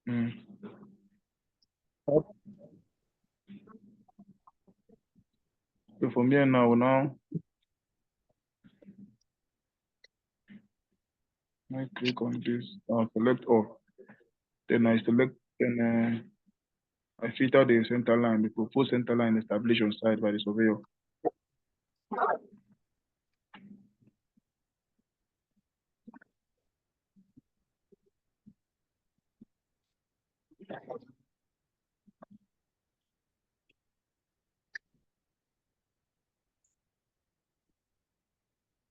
Mm. So from here now I click on this, select all. Then I select, then I filter the center line, the proposed center line established on site by the surveyor.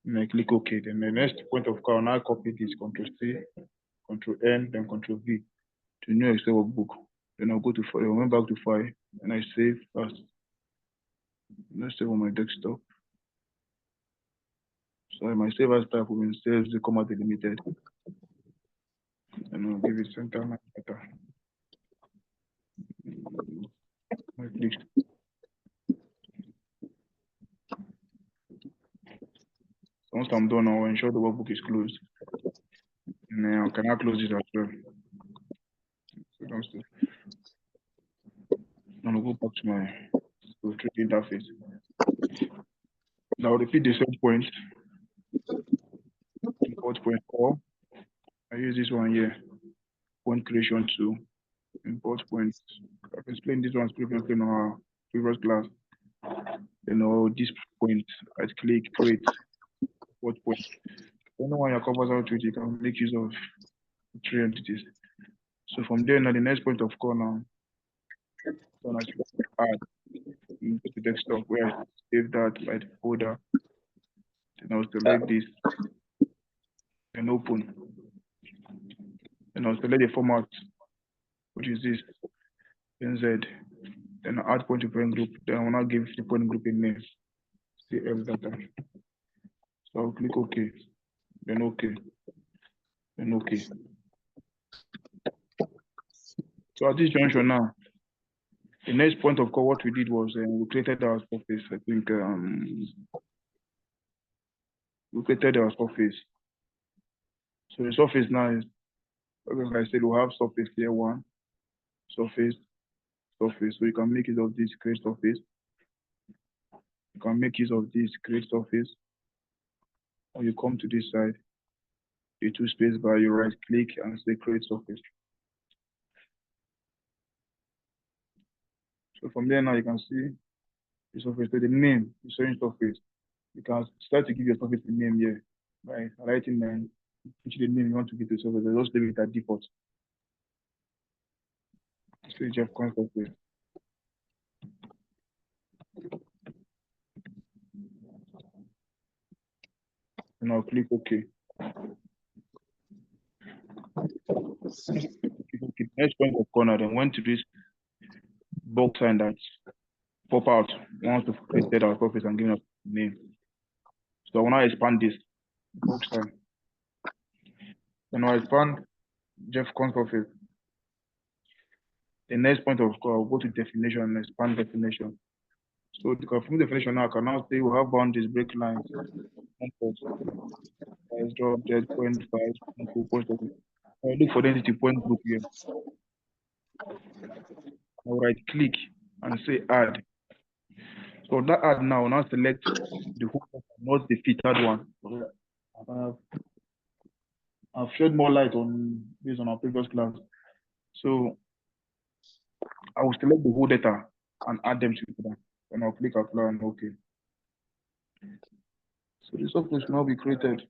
And I click OK. Then the next point of call, now copy this, Control C, Control N, then Control V to new Excel workbook. Then I'll go to file, I went back to file, and I save first. Let's save on my desktop. So my save as type will be save the comma delimited. And I'll give it center line better. I click. Once I'm done, I'll ensure the workbook is closed. And then I can now close it as well. So downstairs. And I'll go back to my interface. Now repeat the same point. Import point 4. I use this one here. Point creation 2. Import point. I've explained this one previously in our previous class. This point, I click create. Import point. Depending on your covers out with, you can make use of 3 entities. So from there, now the next point of call now. So I select add. You go to desktop where I save that by the folder. Then I'll select this and open. Then I'll select the format, which is this NZ. Then I'll add point to point group. Then I will now give the point group a name. CF data. So I'll click OK. Then OK. Then OK. So at this junction now, the next point of call, what we did was we created our surface. I think we created our surface. So the surface now is, like I said, we have surface here, one, surface. So you can make use of this, create surface. You can make use of this, create surface. Or you come to this side, the 2 space bar, you right click and say create surface. So from there now you can see the surface. So the name is showing surface. You can start to give your surface a name here by writing which the name you want to give the surface. Just leave it at default. So you have surface. And I'll click OK. Next point of corner, then went to this box sign that pop out once to create our surface and give us a name. So I want to expand this box sign. Then I'll expand Jeff surface. The next point of call, I'll go to definition and expand definition. So to confirm definition now, I can now say we have boundaries, break lines, drop, dead point, post. I'll look for the entity point group here. I'll right click and say add. So that add now, select the whole, not the filtered one. I've shed more light on this on our previous class. So I will select the whole data and add them together. And I'll click apply and OK. So the surface will now be created.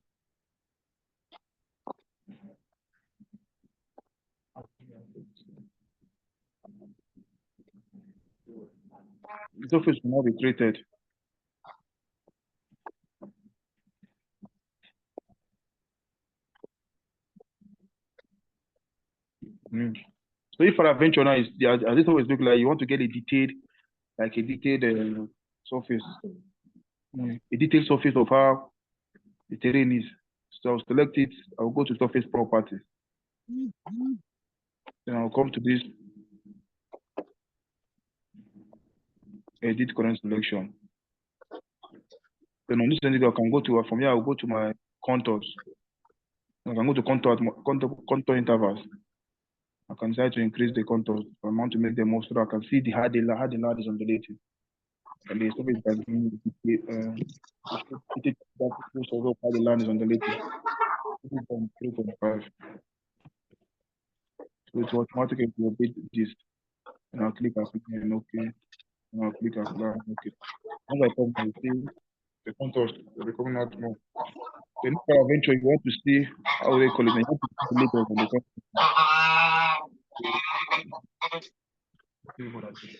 The surface will now be created. So if for adventure now is as this always look like you want to get a detailed surface, a detailed surface of how the terrain is. So I'll select it. I'll go to surface properties. Then I'll come to this edit current selection. Then on this entity, I can go to from here. I'll go to my contours. I can go to contour intervals. I can decide to increase the contours. I want to make them more so that I can see how the land is undulating. And the surface can it most of how the land is undulating. 3.5. So it's automatically to update this. And I'll click apply and okay. And I'll click apply. Okay. Once I come and see the contours will be coming out more. Then eventually you want to see how they call it. You want to see the layers on the contour.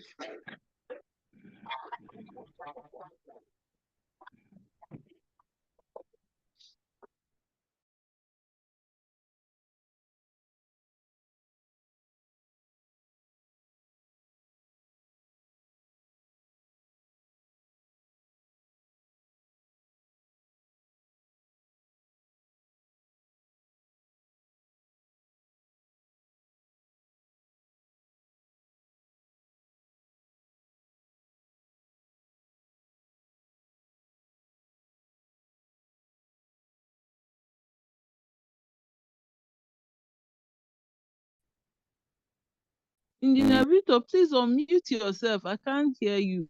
Engineer Victor, please unmute yourself. I can't hear you.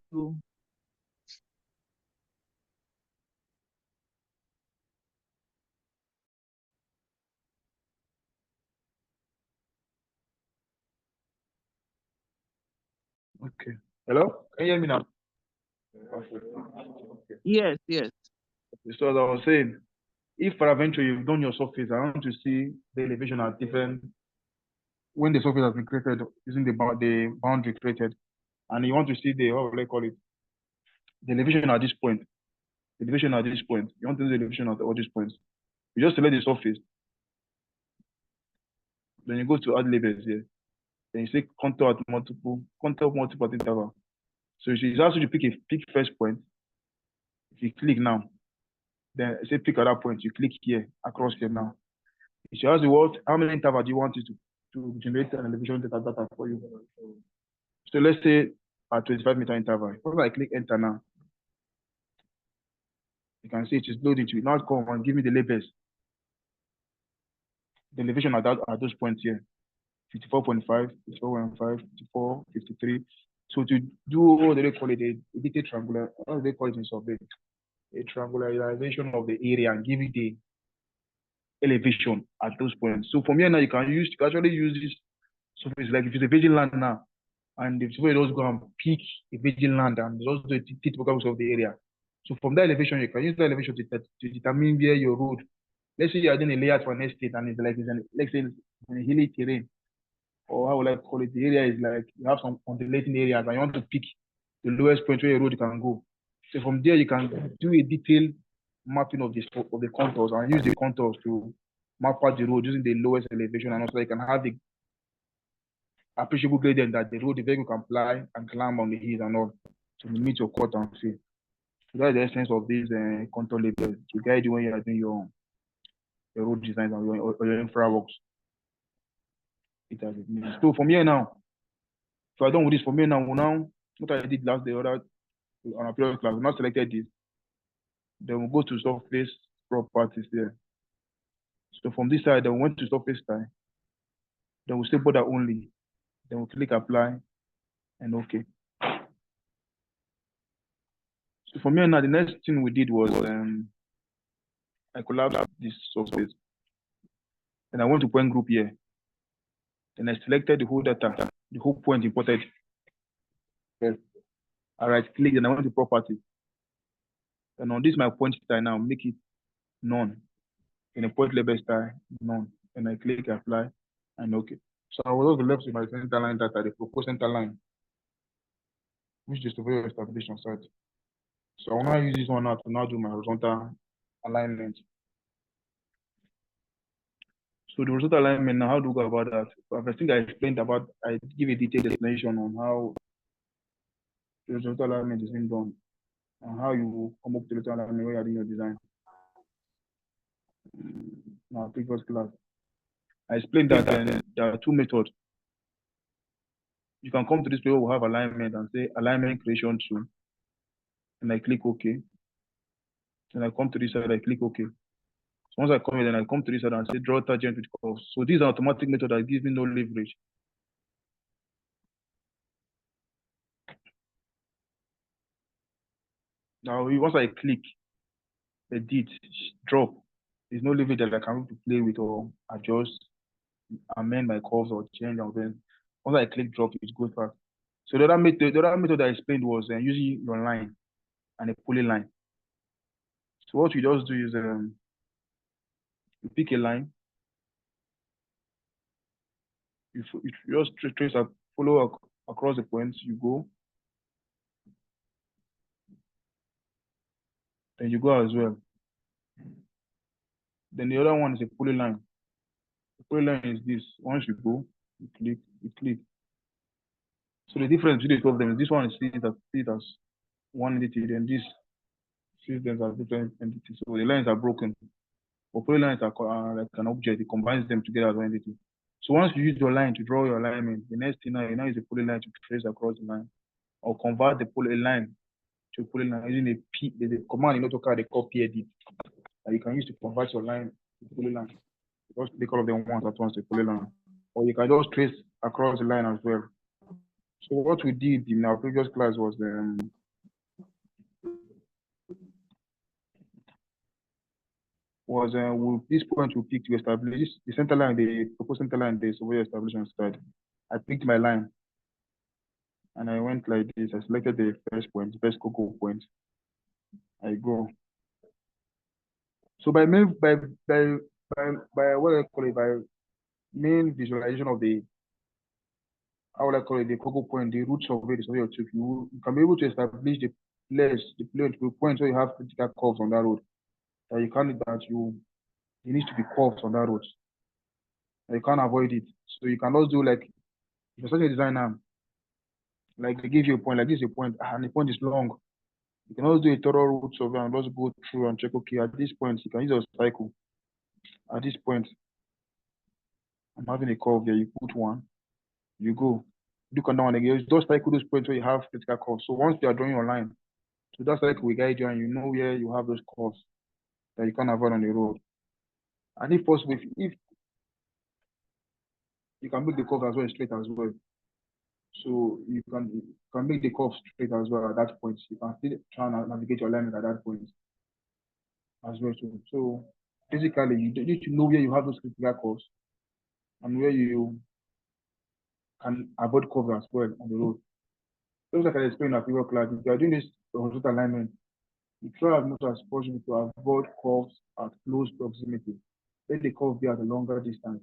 Okay. Hello? Can you hear me now? Okay. Yes, yes. So as I was saying, if eventually you've done your surface, I want to see the elevation at different when the surface has been created using the boundary created, and you want to see the how will I call it the elevation at this point, the elevation at this point. You want to see the elevation at all these points. You just select the surface, then you go to add labels here. Then you say contour multiple interval. So it's asked you to pick first point. If you click now, then say pick at that point. You click here across here now. It shows you what how many interval do you want it to generate an elevation data for you. So let's say at 25-meter interval. Once I click enter now, you can see it is loading to it. Now come and give me the labels. The elevation at those points here. 54.5, 54.5, 54, 53. So to do what do they call it, a detailed triangular, how do they call it in survey? A triangularization of the area and give it the elevation at those points. So from here now you can actually use this. So it's like if it's a virgin land now, and if somebody just go and pick a virgin land and just do the topography of the area. So from that elevation, you can use that elevation to determine where your road. Let's say you are doing a layout for an estate and it's like let's say in a hilly terrain, or how would I call it? The area is like you have some undulating areas and you want to pick the lowest point where your road can go. So from there you can do a detailed mapping of the contours and use the contours to map out the road using the lowest elevation, and also you can have the appreciable gradient that the road the vehicle can fly and climb on the hills and all to meet your cut and feel. So that's the essence of these contour labels to guide you when you are doing your road designs and your infra works. So from here now, so I done with this. From here now, what I did last day, other on a previous class, we now selected this. Then we'll go to surface properties there. So from this side, then we went to surface style. Then we'll say border only. Then we'll click apply and okay. So from here now, the next thing we did was I collapsed this surface. And I went to point group here. Then I selected the whole data, the whole point imported. Yes. I right click and I went to properties. And on this my point style now, make it none. In a point label style, none. And I click apply and okay. So I was also left with my center line data, the proposed center line, which is the very establishment site. So I want to use this one now to now do my horizontal alignment. So the horizontal alignment, now how do we go about that? I think I explained about, I give a detailed explanation on how the horizontal alignment is being done and how you come up to the horizontal alignment when you're doing your design. In our previous class, I explained that there are two methods. You can come to this page where we have alignment and say alignment creation tool, and I click OK. And I come to this side, I click OK. So once I come here, then I come to this side and say draw tangent with curves. So this is an automatic method that gives me no leverage. Now once I click, edit, drop, there's no leverage that I can play with or adjust, amend my curves or change them. Then once I click drop, it goes back. So the other method I explained was using your line and a poly line. So what you just do is you pick a line, you just trace follow across the points, you go, then you go as well. Then the other one is a poly line. The poly line is this. Once you go, you click. So the difference between the two of them is this one is seen as one entity, then this sees them as different entities. So the lines are broken. But poly lines are like an object, it combines them together as one entity. So once you use your line to draw your alignment, the next thing now you now use a poly line to trace across the line, or convert the poly line to poly line using there's a command in AutoCAD they call edit that you can use to convert your line to poly line. Just click all of them once at once to poly line, or you can just trace across the line as well. So what we did in our previous class was with this point we picked to establish the center line, the proposed center line there, so we established on side. I picked my line and I went like this. I selected the first point, the first cocoa point. I go. So by what I call it, by main visualization of the how would I call it, the cocoa point, the roots of it is you took. You can be able to establish the point where you have critical curves on that road. That you can't that you need to be curves on that road. You can't avoid it. So you can also do like if you're such a designer, like they give you a point, like this is a point, and the point is long. You can also do a thorough route survey and just go through and check, okay, at this point, you can use a cycle. At this point, I'm having a curve here, you put one, you go. Look on that one again. Just cycle those points where you have critical curves. So once you are drawing your line, so that cycle will guide you and you know where you have those curves that you can avoid on the road. And if possible, if you can make the curve as well straight as well. So you can make the curve straight as well at that point. You can still try and navigate your alignment at that point as well. So basically, you need to know where you have those critical curves and where you can avoid curves as well on the road. Just like I explained in our previous class, if you are doing this horizontal alignment, you try as much as possible to avoid curves at close proximity. Let the curve be at a longer distance.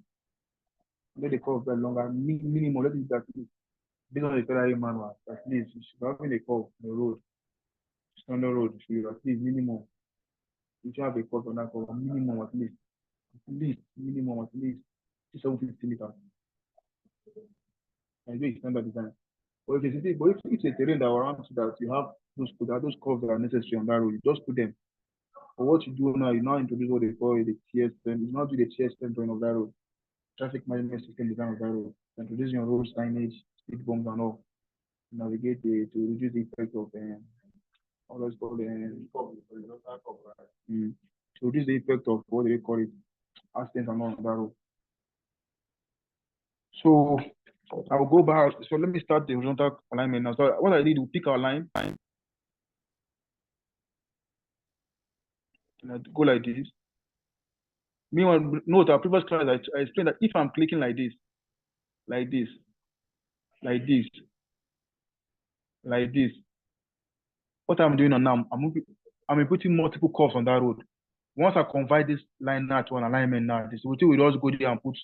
Let the curve be at longer minimum. Let it be at least based on the Ferrari manual. At least you should have a curve on the road. On the road, you should at least minimum. You should have a curve on that curve, minimum at least. Minimum at least 750 meters. And do standard design. But if it's a terrain that around that you have those curves that are necessary on that road, you just put them. But what you do now, you now introduce what they call the TSM. You now do the TSM drawing of that road, traffic management system design of that road, introducing your road signage, speed bumps and all. Navigate to reduce the effect of all those called to reduce the effect of what they call it, accidents and all on that road. So I'll go back. So let me start the horizontal alignment now. So what I did, we pick our line. And I go like this. Meanwhile, note our previous class, I explained that if I'm clicking like this, like this, like this, like this, what I'm doing now, I'm putting multiple curves on that road. Once I convert this line now to an alignment now, the distributor will also go there and put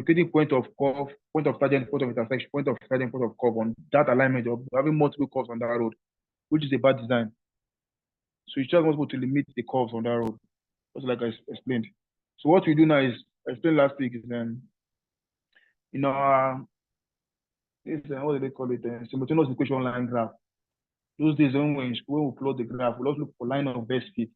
creating point of curve, point of tangent, point of intersection, point of tangent, point of curve on that alignment of having multiple curves on that road, which is a bad design. So you just want to limit the curves on that road, just like I explained. So what we do now is, I explained last week, is in our what do they call it? Simultaneous equation line graph. Those days when we plot the graph, we just look for line of best fit.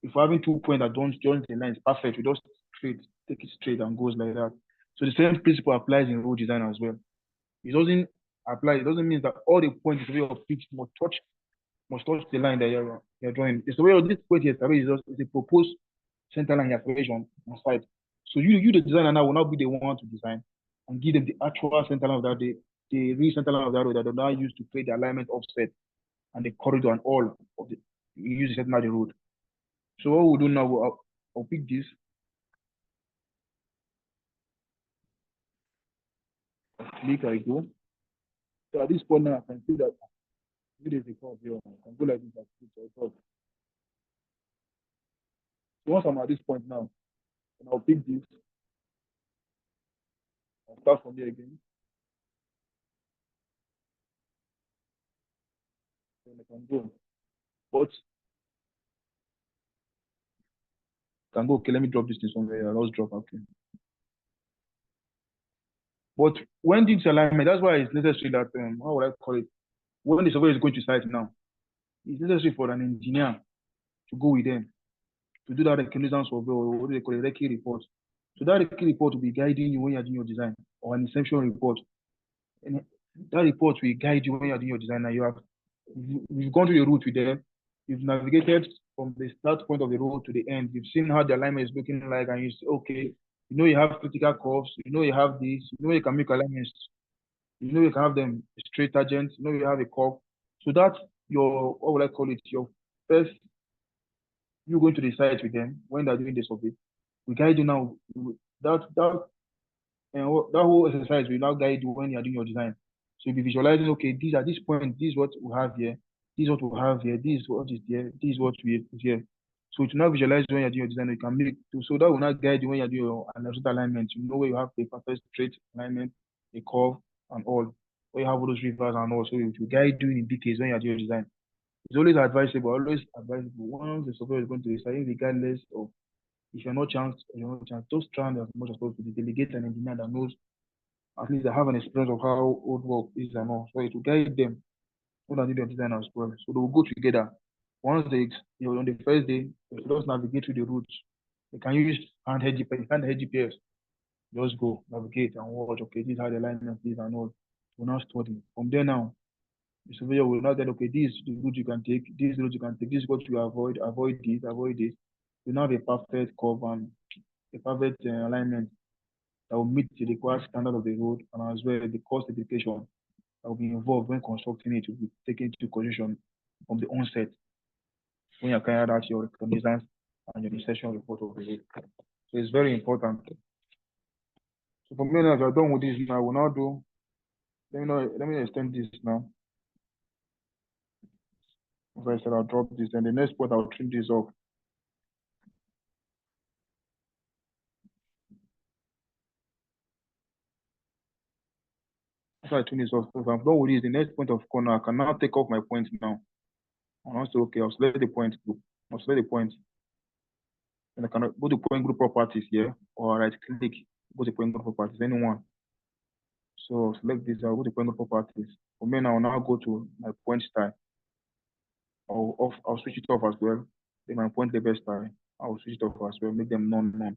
If we're having 2 points that don't join the line, it's perfect. We just take it straight and goes like that. So the same principle applies in road design as well. It doesn't mean that all the points of your pitch must touch the line that you're drawing. It's the way of this point here is a proposed center line acceleration on side. So you the designer now will now be the one to design and give them the actual center line of that the real center line of that road that they now use to create the alignment offset and the corridor and all of the you use the center of the road. So what we'll do now, I'll pick this. Click, I go. So at this point now, I can see that it is a curve here. I can go like this, like this, so once I'm at this point now, and I'll pick this, I'll start from here again. Then I can go. But I can go, okay, let me drop this thing somewhere. I'll just drop, okay. But when this alignment, that's why it's necessary that, how would I call it? When the surveyor is going to site now, it's necessary for an engineer to go with them to do that reconnaissance survey, or what do they call it, recce report. So that recce report will be guiding you when you're doing your design, or an inception report. And that report will guide you when you're doing your design. Now you've gone through the route with them, you've navigated from the start point of the road to the end, you've seen how the alignment is looking like, and you say, okay, you know you have critical curves, you know you have this, you know you can make alignments, you know you can have them straight tangents, you know you have a curve. So that's your, what would I call it, your first, you going to the site with them when they're doing the survey. We guide you now. That whole exercise will now guide you when you're doing your design. So you'll be visualizing, okay, these at this point, this is what we have here, this is what we have here, this is what is there, this is what we have here. So to now visualize when you're doing your design, you can make, so that will not guide you when you're doing your analytical alignment. You know where you have the perfect straight alignment, a curve, and all. Where you have all those rivers and all. So it will guide you in details when you're doing your design. It's always advisable. Once the surveyor is going to decide, regardless of if you're not chance, just try as much as possible to delegate an engineer that knows, at least they have an experience of how old work is and all. So it will guide them when they do their design as well. So they will go together. Once on the first day, they just navigate through the routes. They can use handheld GPS. Just go, navigate and watch, okay, this is how the alignment is and all. We'll now study. From there now, the surveyor will now tell, okay, this is the route you can take, this route you can take, this is what you avoid this. You now have a perfect curve and a perfect alignment that will meet the required standard of the road, and as well the cost education that will be involved when constructing it will be taken into consideration from the onset when you're carrying out your reconnaissance and your insertion report of the road. So it's very important. So for me now, if you're done with this now, we'll now do, let me extend this now. If I said I'll drop this, and the next point I'll trim this off. After I trim this off, if I'm done with this, the next point of corner, I can now take off my points now. And also, okay, I'll select the point group. I'll select the point. And I can go to point group properties here, or right click, go to point group properties, anyone. So select this, I'll go to point group properties. For me, I'll now go to my point style. I'll switch it off as well. Then my point label style, I'll switch it off as well, make them none. Then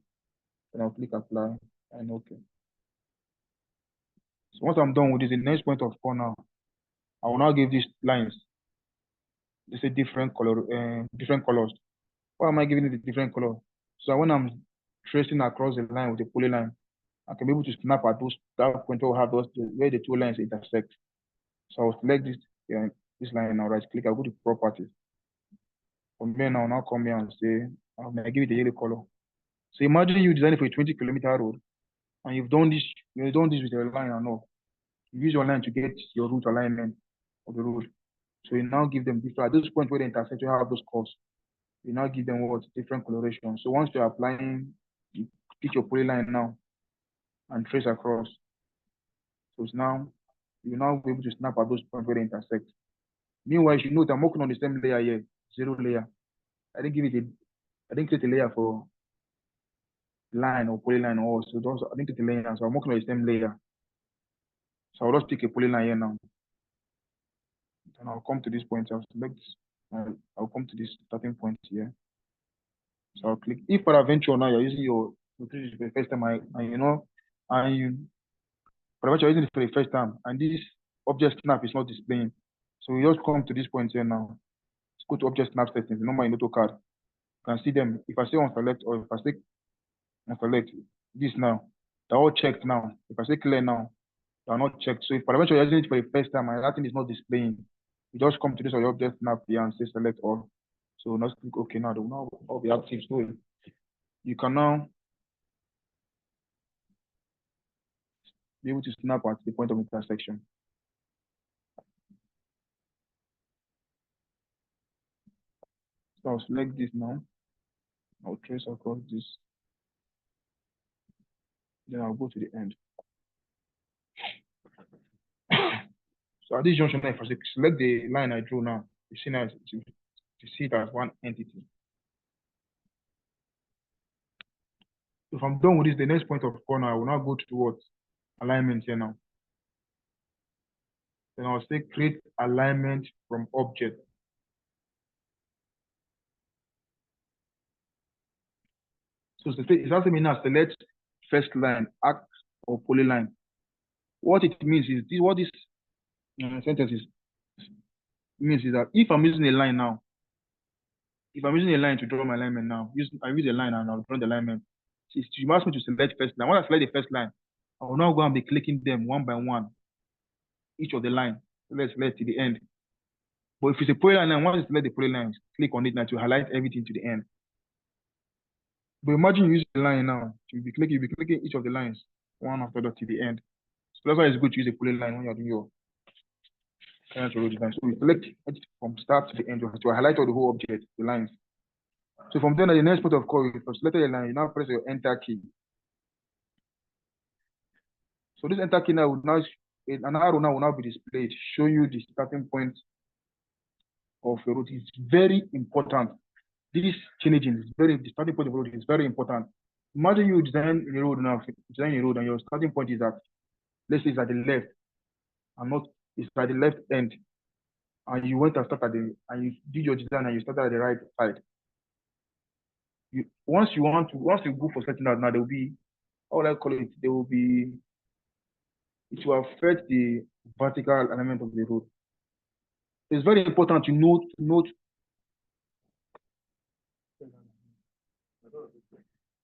I'll click apply and okay. So once I'm done with this, the next point of corner, I will now give these lines, they say different colors. Why am I giving it a different color? So when I'm tracing across the line with the polyline, I can be able to snap at that point where where the two lines intersect. So I'll select this line now, right click, I'll go to properties. From there now, I'll come here and say, I'm gonna give it a yellow color. So imagine you design it for a 20-kilometer road, and you've done this with your line and all. You use your line to get your route alignment of the road. So you now give them different, at this point where they intersect, you have those curves. You now give them different coloration. So once you're applying, you pick your polyline now and trace across. So it's now, you'll now be able to snap at those points where they intersect. Meanwhile, you know that I'm working on the same layer here, 0 layer. I didn't create a layer for line or polyline or so I didn't create a layer, so I'm working on the same layer. So I'll just pick a polyline here now. And I'll come to this point, I'll come to this starting point here. So I'll click. If for adventure now you're using your for the first time, for adventure you're using it for the first time, and this object snap is not displaying. So you just come to this point here now. Let's go to object snap settings, normal in AutoCAD. can see them. If I say on select or if I say on select this now, they're all checked now. If I say clear now, they're not checked. So if eventually you're using it for the first time and that thing is not displaying, you just come to this or your object snap here and say select all. So now click OK now, they will now all be active. So you can now be able to snap at the point of intersection. So I'll select this now. I'll trace across this. Then I'll go to the end. So at this junction, if I select the line I drew now, you see now to see it as one entity. If I'm done with this, the next point of corner, I will now go towards alignment here now. Then I'll say create alignment from object. So it's asking me now select first line, arc or polyline. What it means is what this sentence means is that if I'm using a line now, if I'm using a line to draw my alignment now, I use a line and I'll draw the alignment. You ask me to select first line. When I select the first line, I will now go and be clicking them one by one, each of the line. So let's select to the end. But if it's a polyline line, once you select the polyline, click on it now to highlight everything to the end. But imagine you use the line now. You'll be clicking each of the lines, one after the to the end. So that's why it's good to use a polyline when you're doing your kind of design. So we select it from start to the end to highlight all the whole object, the lines. So from then, the next point of call, if you selected a line, you now press your enter key. So this enter key now will now, an arrow now will now be displayed, show you the starting point of your route. It's very important. This changing is the starting point of the road is very important. Imagine you design a road now, and your starting point is at, let's say it's at the left, and not, it's at the left end. And you went and start and you did your design and you started at the right side. Once you go for setting out now, there will be, how will I call it? There will be, it will affect the vertical alignment of the road. It's very important to note.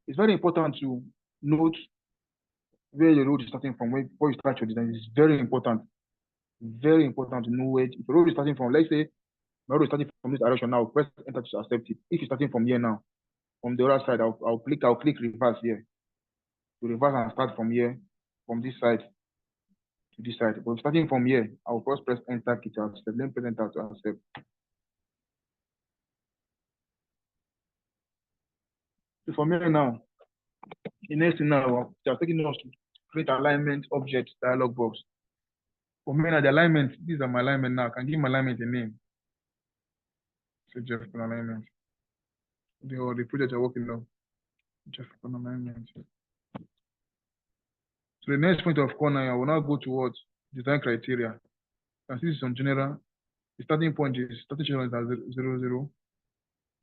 It's very important to note where your road is starting from, before you start your design. It's very important. Very important to know where, if your road is starting from, let's say my road is starting from this direction now, press enter to accept it. If you're starting from here now, from the other side, I'll click reverse here. To reverse and start from here, from this side to this side. But starting from here, I'll first press enter key to accept, then press enter to accept. So from here now, the next thing now, they are taking us to create alignment object dialog box. For me now, the alignment, these are my alignment now. I can give my alignment a name. So just for alignment. The project you're working on. Just for alignment. So the next point of corner, I will now go towards design criteria. And this is on general. The starting point is starting is at 0, 0.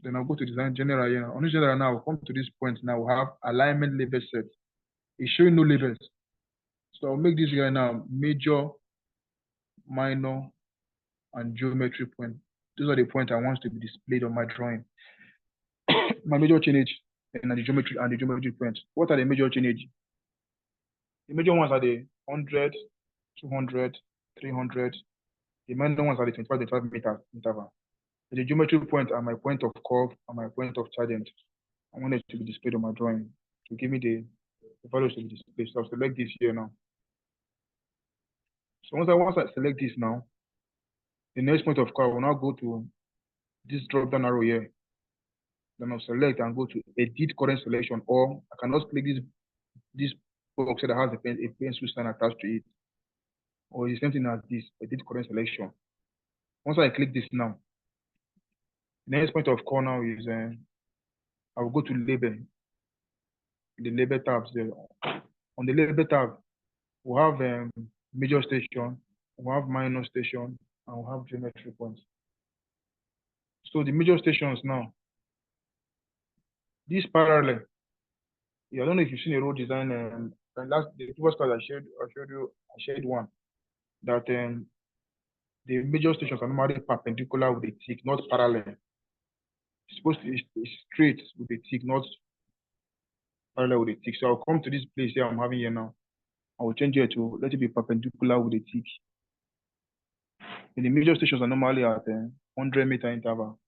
Then I'll go to design general here. On this general now, I'll come to this point now. We'll have alignment label set. It's showing no labels. So I'll make this guy now major, minor, and geometry point. Those are the points I want to be displayed on my drawing. My major change and the geometry points. What are the major change? The major ones are the 100, 200, 300. The minor ones are the 25 meter interval. The geometry point are my point of curve and my point of tangent. I want it to be displayed on my drawing to give me the values to be displayed. So I'll select this here now. So once I select this now, the next point of curve will now go to this drop down arrow here. Then I'll select and go to edit current selection, or I can just click this box that has a pencil sign attached to it, or the same thing as this edit current selection. Once I click this now, the next point of call now is I will go to label. The label tabs there. On the label tab, we'll have major station, we'll have minor station, and we'll have geometry points. So the major stations now, this parallel. I don't know if you've seen a road design, and the previous class I shared one that the major stations are normally perpendicular with the tick, not parallel. It's supposed to be straight with the tick, not parallel with the tick. So I'll come to this place here I'm having here now. I will change it to let it be perpendicular with the tick. And the major stations are normally at 100-meter interval.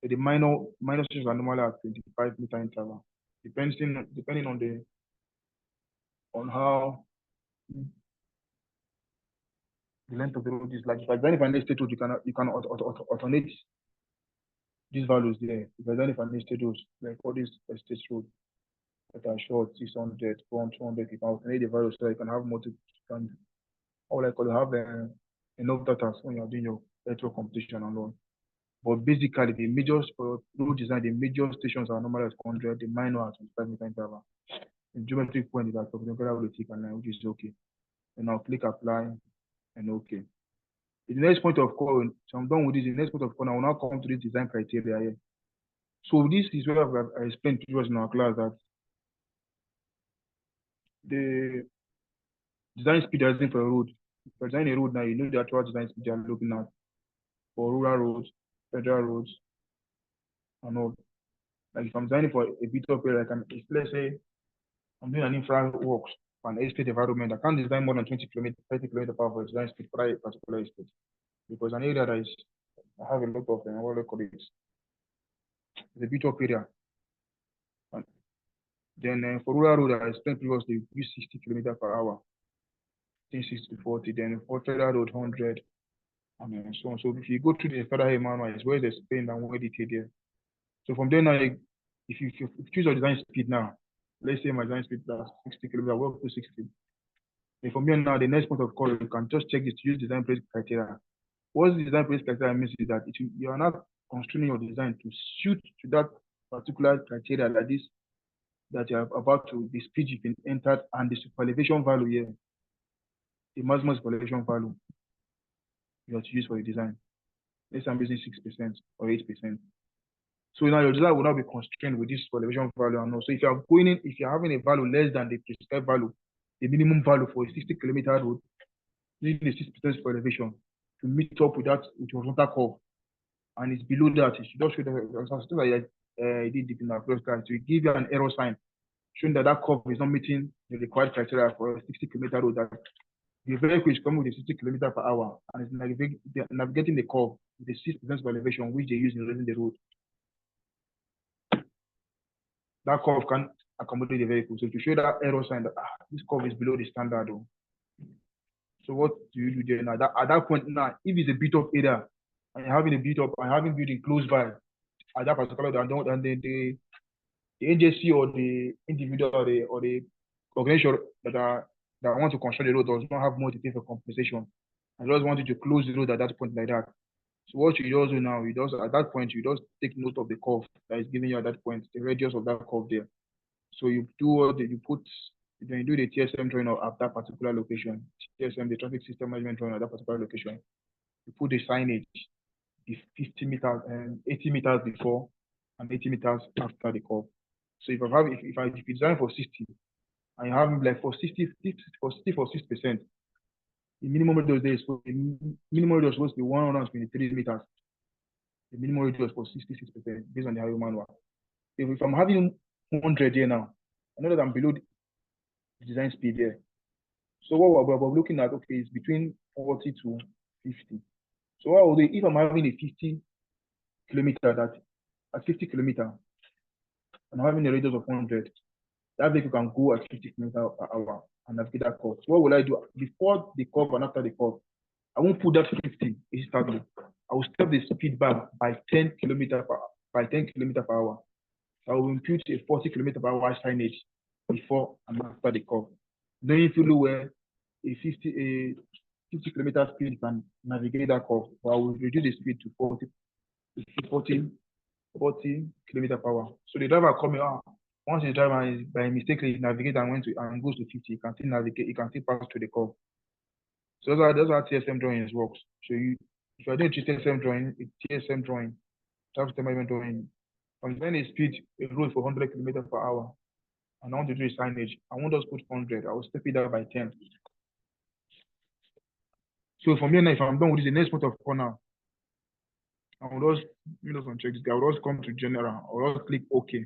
So the minor stations are normally at 25-meter interval, depending on how the length of the road is. Like if I design if an estate road, you can alternate these values there. If I design if an estate road, like all these estate roads that are short, 600, 400, 200, you can alternate the values so you can have multiple. Or like you have enough data when you're doing your electoral competition and all. But basically, the major for road design, the major stations are normally at 100, the minor at 25-meter interval. The geometric point is at perpendicular with the tick and line, which is okay. And I'll click apply and okay. The next point of call, so I'm done with this. The next point of call, I will now come to the design criteria here. So this is where I explained to us in our class that the design speed is for a road. If you're designing a road now, you know the actual design speed you're looking at for rural roads, federal roads, and all. Like if I'm designing for a bit of area, if let's say I'm doing an infra works for an estate environment, I can't design more than 20 kilometers, 30 kilometers per hour design speed for that particular estate. Because an area that is, I have a lot of, what do you call it, the bit of area. And then for rural road, I explained previously, use 60 kilometers per hour, 60 to 40, then for federal road, 100, and so on. So if you go through the federal manual, it's well explained and well detailed there. So from there now, if you choose your design speed now, let's say my design speed is 60 kilometers, work to 60. And from here now, the next point of call, you can just check this to use design place criteria. What the design place criteria means is that you are not constraining your design to suit to that particular criteria like this that you are about to, the speed you can enter and the superelevation value here, the maximum superelevation value you have to use for the design. Let's say I'm using 6% or 8%. So now your design will not be constrained with this elevation value and also if you are going in, if you're having a value less than the prescribed value, the minimum value for a 60-kilometer road, using the 6% for elevation to meet up with that with your horizontal curve, and it's below that, it should just show that it did deep in our first class. So it give you an error sign showing that that curve is not meeting the required criteria for a 60-kilometer road. That the vehicle is coming with a 60 kilometers per hour and it's navigating the curve with the 6% elevation which they use in raising the road. That curve can accommodate the vehicle. So to show that error sign that this curve is below the standard. So what do you do there now? At that point now, if it's a built up area and you're having a built up and having building close by at that particular and the agency or the individual or the organization that want to construct the road does not have more to pay for compensation. I just wanted to close the road at that point like that. So what you just do now, at that point, you just take note of the curve that is giving you at that point, the radius of that curve there. So you do then you do the TSM drawing at that particular location, TSM, the traffic system management drawing at that particular location. You put the signage, the 50 meters and 80 meters before and 80 meters after the curve. So if you design for 60 and you have like for 60 for 6%, the minimum radius there is supposed to be 123 meters. The minimum radius for 66% based on the highway manual. If I'm having 100 here now, I know that I'm below the design speed here. So what we're looking at, okay, is between 40 to 50. So what I will do, if I'm having a 50 kilometer, at 50 kilometer, I'm having a radius of 100, that vehicle can go at 50 kilometers per hour and navigate that curve. So what will I do? Before the curve and after the curve, I won't put that 50 instantly. I will step the speed back by 10 kilometers per hour. I will impute a 40 kilometers per hour signage before and after the curve. Then if you know where a 50 kilometer speed can navigate that curve, but I will reduce the speed to 40 kilometers per hour. So the driver coming out, once the driver is by mistake navigate and goes to 50, he can still navigate, he can still pass through the curve. So that's how TSM drawing works. So if you're doing TSM drawing, traffic system management drawing, I'm doing a speed a road for 100 kilometers per hour, and I want to do a signage. I won't just put 100. I will step it up by 10. So from here now, if I'm done with this, the next point of call now, I will just, check this. I will just come to general. I will just click OK.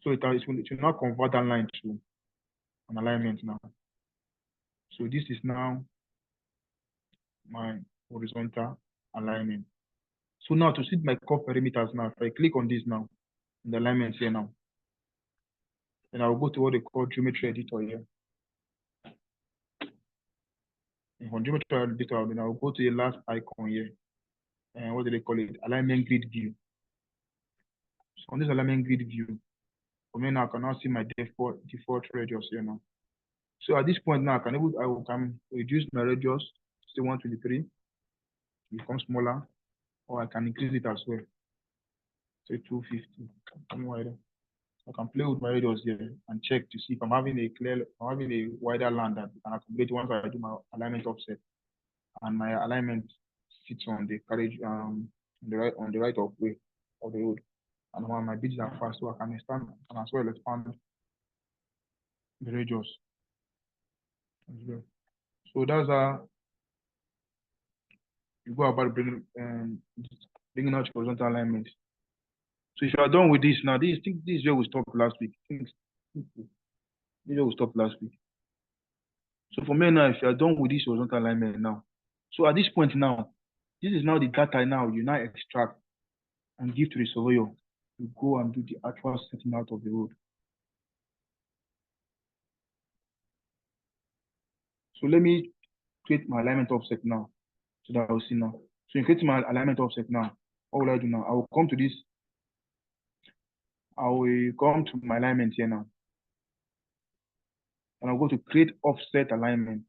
So it will now convert that line to an alignment now. So this is now my horizontal alignment. So now to see my curve perimeters now, if I click on this now, in the alignment here now, then I will go to what they call geometry editor here. And from geometry editor, then I will go to the last icon here. And what do they call it? Alignment grid view. So on this alignment grid view, for me now I can now see my default radius here now. So at this point now, I can reduce my radius to 123, become smaller, or I can increase it as well. Say 250. I can play with my radius here and check to see if I'm having a wider land that I can accommodate once I do my alignment offset, and my alignment sits on the carriage on the right of way of the road, and when my beats are fast, so I can expand and as well expand the radius as well. So that's how you go about bringing out horizontal alignment. So if you are done with this now, this is where we stopped last week. This is where we stopped last week. So for me now, if you are done with this horizontal alignment now, so at this point now, this is now the data now you now extract and give to the surveyor to go and do the actual setting out of the road. So let me create my alignment offset now, so that I will see now. So in creating my alignment offset now, what will I do now? I will come to this. I will come to my alignment here now, and I'll go to create offset alignment.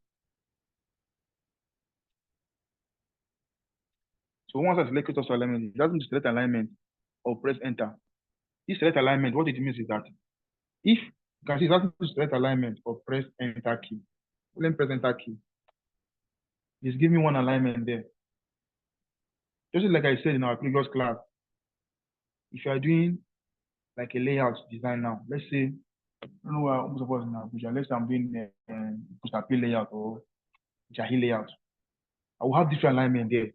So once I select create offset alignment, it doesn't select alignment or press enter. This select alignment, what it means is that if you can see it's asking to select alignment or press enter key. Let me press enter key. Just give me one alignment there. Just like I said in our previous class, if you are doing like a layout design now, let's say, I don't know where most of us in Abuja, let's say I'm doing a layout or Jahi layout. I will have different alignment there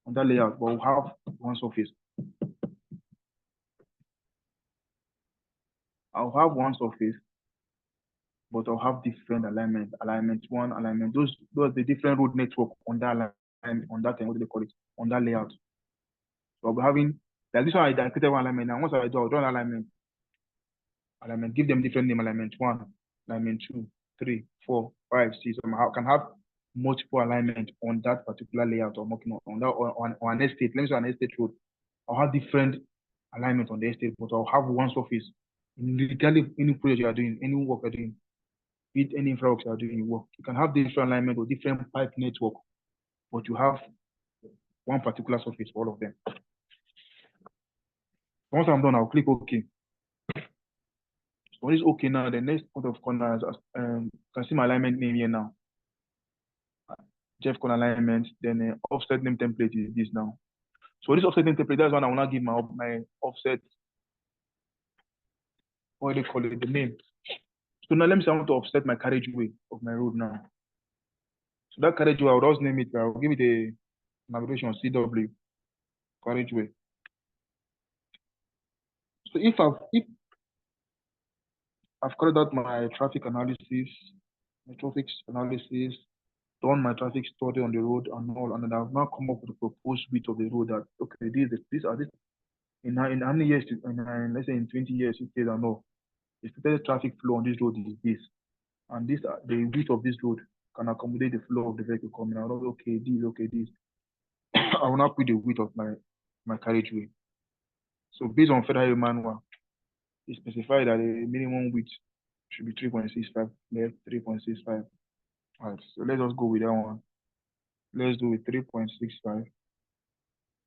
on that layout, but we'll have one surface. I'll have one surface, but I'll have different alignment. Alignment one, alignment those the different road network on that line, on that what do they call it, on that layout. So I'll be having like this one. I created one alignment, and once I do, I'll draw an alignment, give them different name: alignment one, alignment 2, 3, 4, 5, 6. So I can have multiple alignment on that particular layout I'm working on that or an estate. Let me say an estate road. I'll have different alignment on the estate, but I'll have one surface. Regardless any project you are doing, any work you're doing, with any infra work you are doing, work, you can have different alignment or different pipe network, but you have one particular surface for all of them. Once I'm done, I'll click OK. So when it's OK now, the next point of corner is can see my alignment name here now. Jeff corner alignment, then offset name template is this now. So this offset name template, that's one I will not give my offset, what do they call it, the name. So now let me say I want to offset my carriageway of my road now. So that carriageway, I'll just name it, I'll give it a navigation CW carriageway. So if I've carried out my traffic analysis, done my traffic study on the road and all, and then I've now come up with a proposed width of the road that okay, these are this in how many years, let's say in 20 years, 50 years, I know the expected traffic flow on this road is this, and this the width of this road can accommodate the flow of the vehicle coming out. Okay, this. I will not put the width of my carriageway. So based on federal manual, it specified that the minimum width should be 3.65, left 3.65. All right, so let's just go with that one. Let's do it 3.65,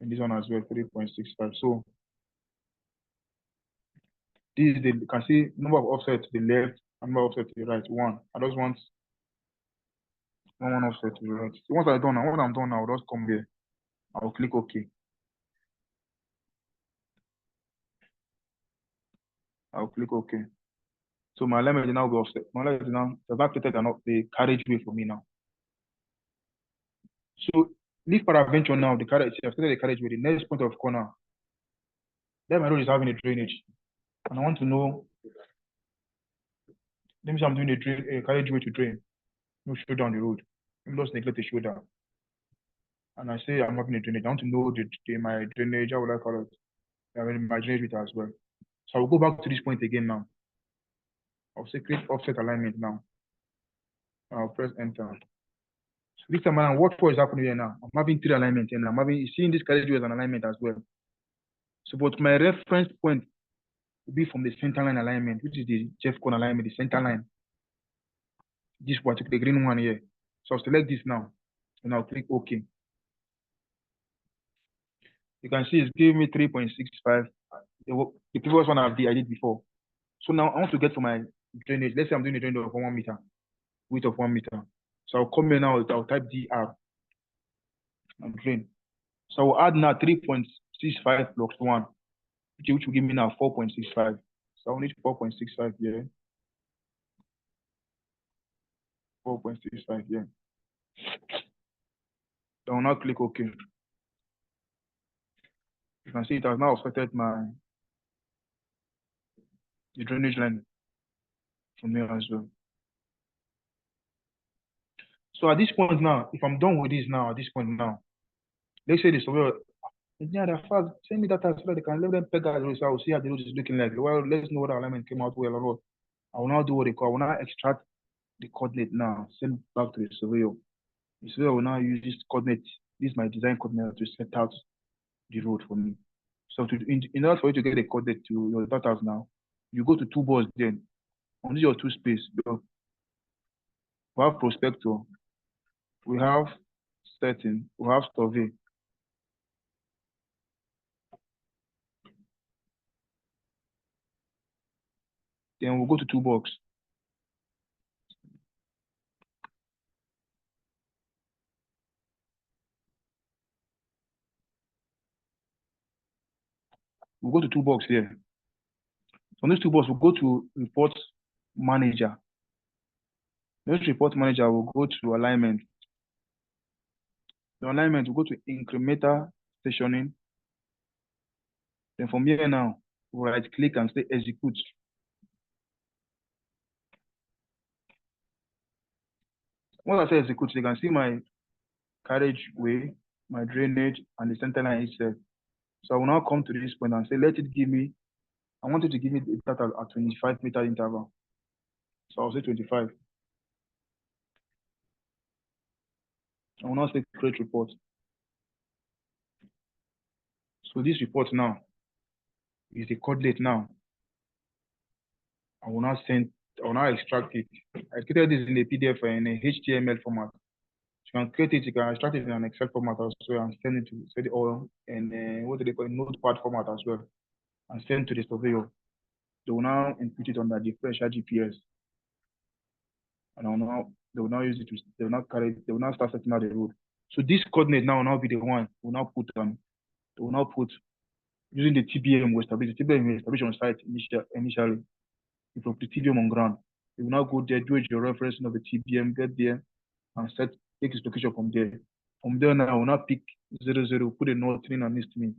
and this one as well 3.65. So this is you can see number of offset to the left, number of offset to the right. One. I just want one offset to the right. So once I'm done, I'll just come here. I'll click OK. I'll click OK. So my alignment will now be offset. My alignment now has not created the carriageway for me now. So leave paraventure now, the carriage, I've started the carriageway, the next point of corner. Then my road is having a drainage. And I want to know, let me say I'm doing a carriageway to drain, no shoulder on the road. Let me just neglect the shoulder. And I say I'm having a drainage. I want to know my drainage, how would I call it? My drainage meter as well. So I will go back to this point again now. I'll say create offset alignment now. I'll press enter. So this time around, what is happening here now? I'm having 3 alignments and I'm having seeing this carriageway as an alignment as well. So but my reference point will be from the center line alignment, which is the Jeff cone alignment, the center line. This particular green one here. So I'll select this now and I'll click OK. You can see it's giving me 3.65. The previous one I did before. So now I want to get to my drainage. Let's say I'm doing a drainage of 1 meter, width of 1 meter. So I'll come here now, I'll type DR and drain. So I'll add now 3.65 plus 1, which will give me now 4.65. So I'll need 4.65 here. 4.65 here. So I'll now click OK. You can see it has now affected the drainage line from here as well. So at this point now, if I'm done with this now, at this point now, let's say the surveyor, engineer, fast, send me that so that they can let them peg out the road. So I'll see how the road is looking like. Well, let's know what alignment came out well or not. I will now do what they call, I will now extract the coordinate now, send back to the surveyor. The surveyor will now use this coordinate, this is my design coordinate to set out the road for me. So in order for you to get the coordinate to your data now, you go to toolbars then. On this your two space, we have prospector, we have setting, we have survey. Then we'll go to toolbox. We'll go to toolbox here. On this toolbox, we'll go to report manager. This report manager will go to alignment. The alignment will go to incremental stationing. Then from here now, we'll right click and say execute. Once I say execute, you can see my carriageway, my drainage, and the center line itself. So I will now come to this point and say, let it give me, I want it to give me the data at 25 meter interval. So I'll say 25. I will now say create report. So this report now is the coordinate now. I will now extract it. I created this in a PDF and a HTML format. You can create it, you can extract it in an Excel format as well and send it all in what do they call it, notepad format as well. And send to the surveyor. They will now input it on the differential GPS. And they will now use it they will now start setting out the road. So this coordinate now will now be the one we'll now put on. They will now put using the TBM we establish. The TBM we establish on site initially. If you put the TBM on ground, you will now go there, do your reference of the TBM, get there, and take its location from there. From there now, I will now pick 00, put a north in and east me,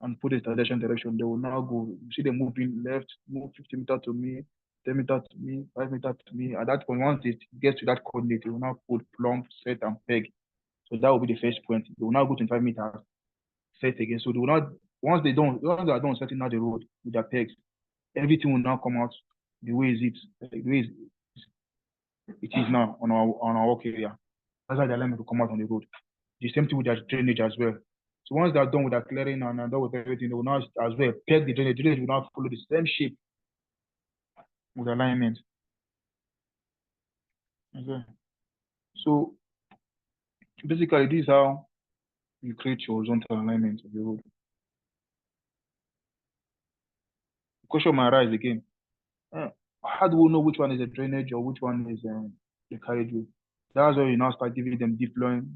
and put a direction. They will now go. You see them moving left, move 50 meters to me, 10 meters to me, 5 meters to me. At that point, once it gets to that coordinate, it will now put plumb, set, and peg. So that will be the first point. They will now go 25 meters, set again. So they will not, once they are done setting out the road with their pegs, everything will now come out the way it is now on our work area. That's how the alignment will come out on the road. The same thing with their drainage as well. So once they're done with their clearing and done with everything, they will now as well peg the drainage. The drainage will now follow the same shape with alignment. Okay. So basically, this is how you create your horizontal alignment of the road. The question might arise again. How do we know which one is a drainage or which one is the carriageway? That's why you now start giving them different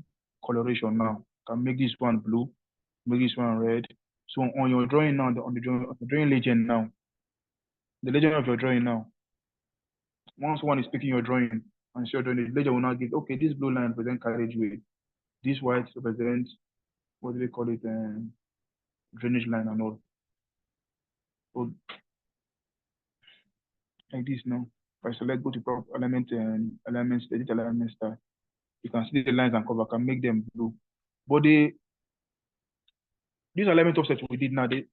coloration now. You can make this one blue, make this one red. So on your drawing now, on the drawing legend now, the legend of your drawing now, once one is picking your drawing and your drawing, the legend will now give, okay, this blue line represents carriageway. This white represents, what do they call it, drainage line and all. So like this now, if I select go to prop element and elements, edit element style, you can see the lines and cover, can make them blue. But this alignment offset we did now, they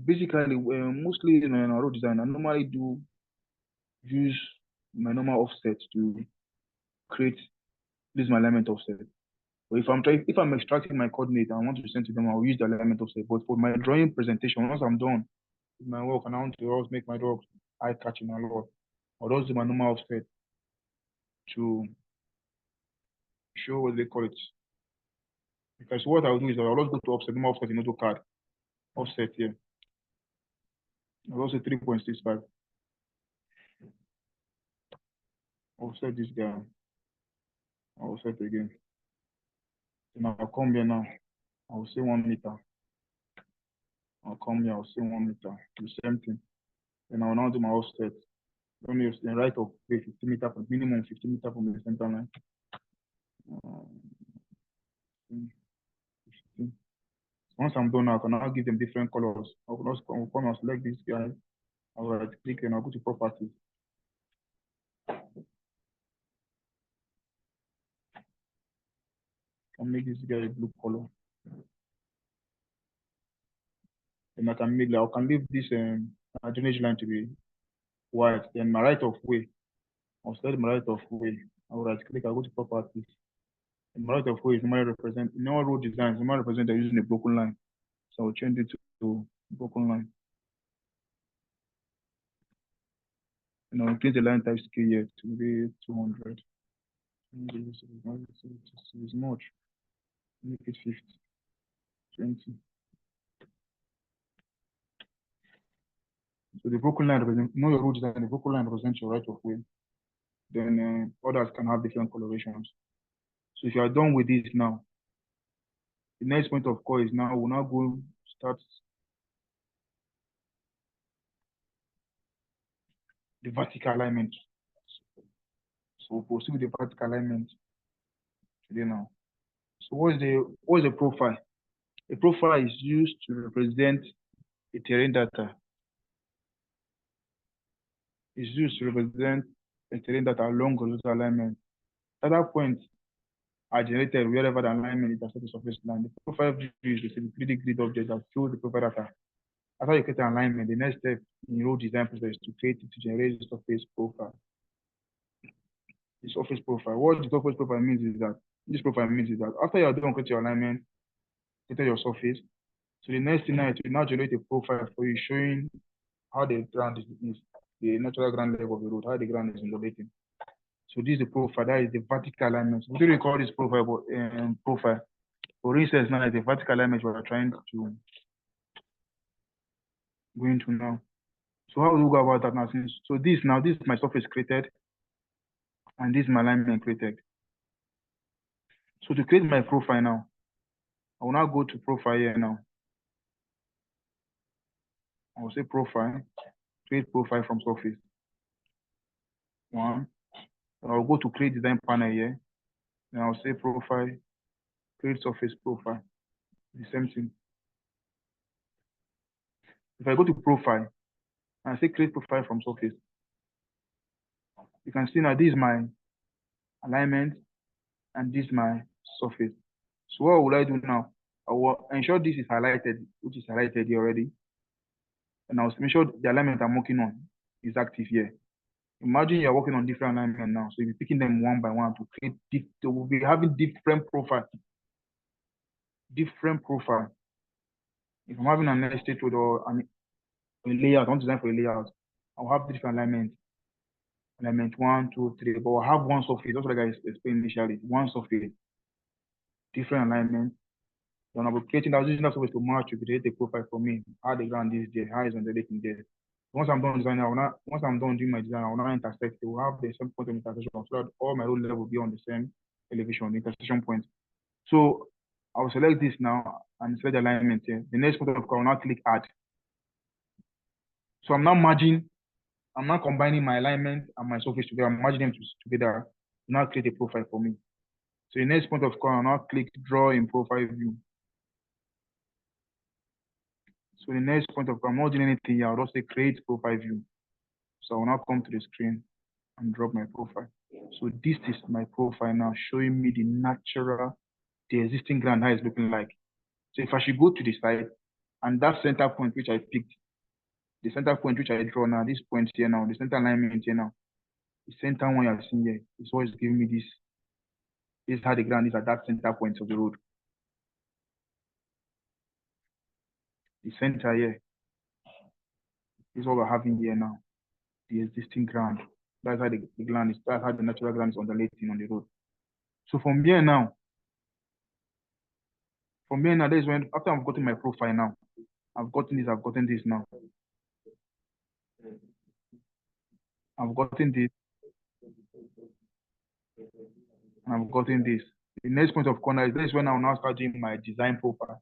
basically mostly in our road design, I normally do use my normal offset to create this my alignment offset. But if I'm extracting my coordinate and I want to send to them, I'll use the alignment offset. But for my drawing presentation, once I'm done with my work and I want to always make my drawing eye catching a lot, I'll just do my normal offset to show what they call it. Because what I'll do is I'll just go to offset, normal offset in AutoCAD. Offset here. I'll also 3.65. Offset this guy. I'll offset again. Then I'll come here now. I'll say 1 meter. I'll come here, I'll say 1 meter. The same thing. Then I'll now do my offset. Let me the right of way 50 meter from minimum 50 meter from the center line. 15. Once I'm done, I can now give them different colors. I'll come and select this guy. I'll right click and I'll go to properties. I'll make this guy a blue color. Then I can leave this drainage line to be white. Then my right of way, I'll select my right of way. I'll right click, I'll go to properties. And my right of way is normally represent, in all road designs, normally represent they're using a broken line. So I'll change it to broken line. And I'll increase the line type scale here to be 200. It's much. Make it 50, 20. So the broken line represents, know your road design, the broken line represents your right of way. Then others can have different colorations. So if you are done with this now, the next point of call is now, we'll now go start the vertical alignment. So we'll proceed with the vertical alignment today now. So what is the profile? A profile is used to represent a terrain data. It's used to represent a terrain data along horizontal alignment. Data points are generated wherever the alignment intersects the surface line. The profile view is the 3D grid object that shows the profile data. After you create an alignment, the next step in your design process is to create it to generate the surface profile. The surface profile. What the surface profile means is that after you are done creating your alignment, create your surface. So the next thing now is to now generate a profile for you showing how the ground is the natural ground level of the road, how the ground is undulating. So this is the profile, that is the vertical alignment. So we don't call this profile, profile. For instance, now is the vertical alignment we are trying to go into now. So how do we go about that now? So this is my surface created, and this is my alignment created. So to create my profile now, I will now go to profile here now. I will say profile, create profile from surface. One. I'll go to create design panel here. Then I'll say profile, create surface profile. The same thing. If I go to profile, and I say create profile from surface, you can see now this is my alignment and this is my surface. So what will I do now? I will ensure this is highlighted, which is highlighted here already. And I'll make sure the alignment I'm working on is active here. Imagine you're working on different alignment now. So you'll be picking them one by one to create, they will be having different profile. Different profile. If I'm having an estate road or a layout, I want to design for a layout, I'll have different alignments. Alignment 1, 2, 3, but I'll have one surface, just like I explained initially, one surface, different alignment. Then I'll be creating that, using that surface to match to create a profile for me, how the ground is there, how is undulating there. Once I'm done designing, once I'm done doing my design, I will now intersect. They will have the same point of intersection, so that all my road level will be on the same elevation, the intersection point. So I will select this now and select the alignment here. The next point of call, I will now click add. So I'm now combining my alignment and my surface together. I'm merging them together to now create a profile for me. So the next point of call, I'll now click draw in profile view. So the next point of call, I'm not doing anything here. I'll just say create profile view. So I'll now come to the screen and drop my profile. So this is my profile now, showing me the natural, the existing ground, how it's looking like. So if I should go to the side, and that center point which I picked, the center point which I draw now, this point here now, the center alignment here now, the center one you have seen here is what is giving me this. This is how the ground is at that center point of the road. The center here is what we're having here now, the existing ground. That's how the ground is, that's how the natural ground is undulating on the road. So from here now, that is when, after I've gotten my profile now, I've gotten this now. I've gotten this, and I've gotten this. The next point of corner is this when I'll now start doing my design profile.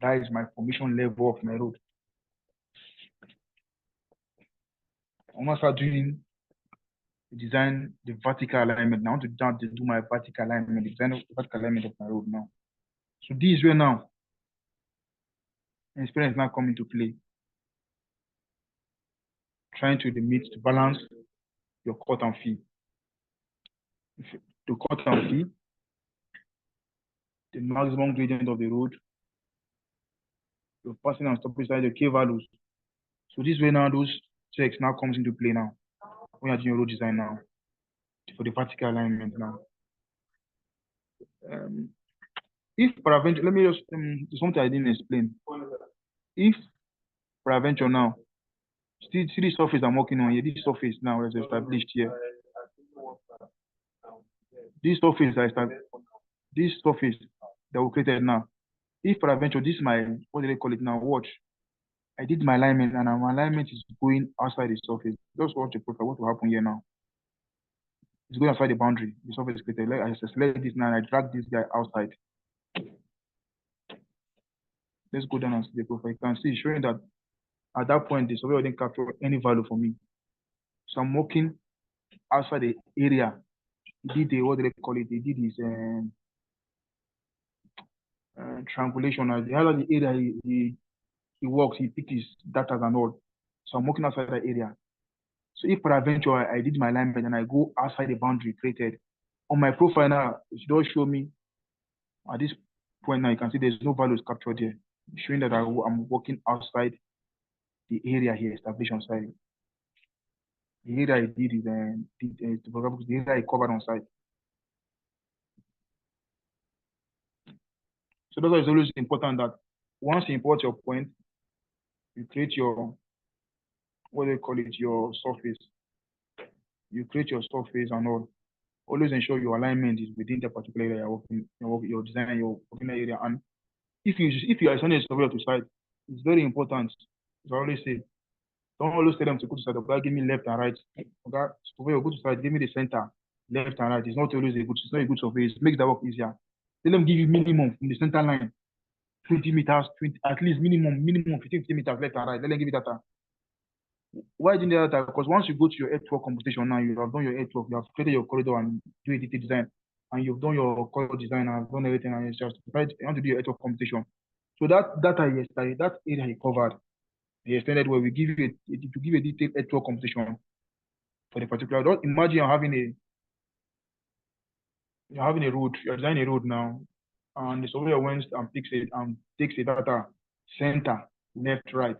That is my formation level of my road. I'll now start doing design the vertical alignment. Now I want to down to do my vertical alignment, design the vertical alignment of my road now. So this is where now experience now come into play. Trying to limit to balance your cut and fee. To cut and fee, the maximum gradient of the road, your passing and stopping side, the K values. So this way now those checks now comes into play now when you're doing your road design now for the vertical alignment now. If peradventure, let me just something I didn't explain. If peradventure now, see this surface I'm working on here, this surface now is established here. This surface that we created now. If peradventure, this is my, what do they call it now? Watch. I did my alignment and my alignment is going outside the surface. Just watch the profile. What will happen here now? It's going outside the boundary. The surface is created. I select this now and I drag this guy outside. Let's go down and see the profile. You can see it's showing that at that point, the surveyor didn't capture any value for me. So I'm working outside the area. He did what do they call it? He did his triangulation. As the other area he works, he picked his data and all. So I'm working outside that area. So if peradventure I did my alignment and I go outside the boundary created, on my profile now, it does show me at this point now, you can see there's no values captured here, showing that I'm working outside the area here, established on site. The area I did is the area I covered on site. So that's why it's always important that once you import your point, you create your, what do they call it, your surface. You create your surface and all. Always ensure your alignment is within the particular area you're working, your design, your working area. And if you are sending a surveyor to site, it's very important. As I always say, don't always tell them to go to site. Okay, give me left and right. Okay, surveyor, go to site, give me the center, left and right. It's not always it's not a good survey. It makes the work easier. Let them give you minimum from the center line, 20 meters, at least minimum 15 meters left and right. Let them give you data. Why didn't they data? Because once you go to your earthwork computation now, you have done your earthwork, you have created your corridor and do a detailed design, and you've done your corridor design and done everything, and it's just right. You want to do your earthwork computation. So that data yesterday, that area he covered, the extended where we give you to give a detailed earthwork computation for the particular. Don't imagine you're having a road, you're designing a road now, and the surveyor went and picks it and takes the data center, left, right.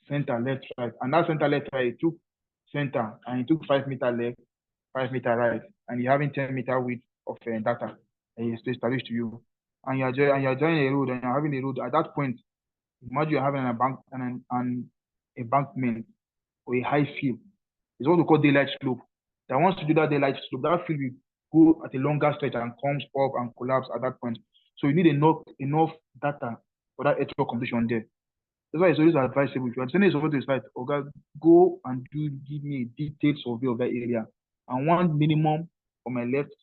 Center, left, right. And that center, left, right, he took center and he took 5 meter left, 5 meter right. And you're having 10 meter width of data and he's established to you. And you're joining a road and you're having a road. At that point, imagine you're having an embankment or a high field. It's what we call daylight slope. That wants to do that daylight slope, that field will go at a longer stretch and comes up and collapse at that point. So you need enough data for that earthwork completion there. That's why it's always advisable. If you're sending a survey to the site, okay, go and give me a detailed survey of that area. And one minimum on my left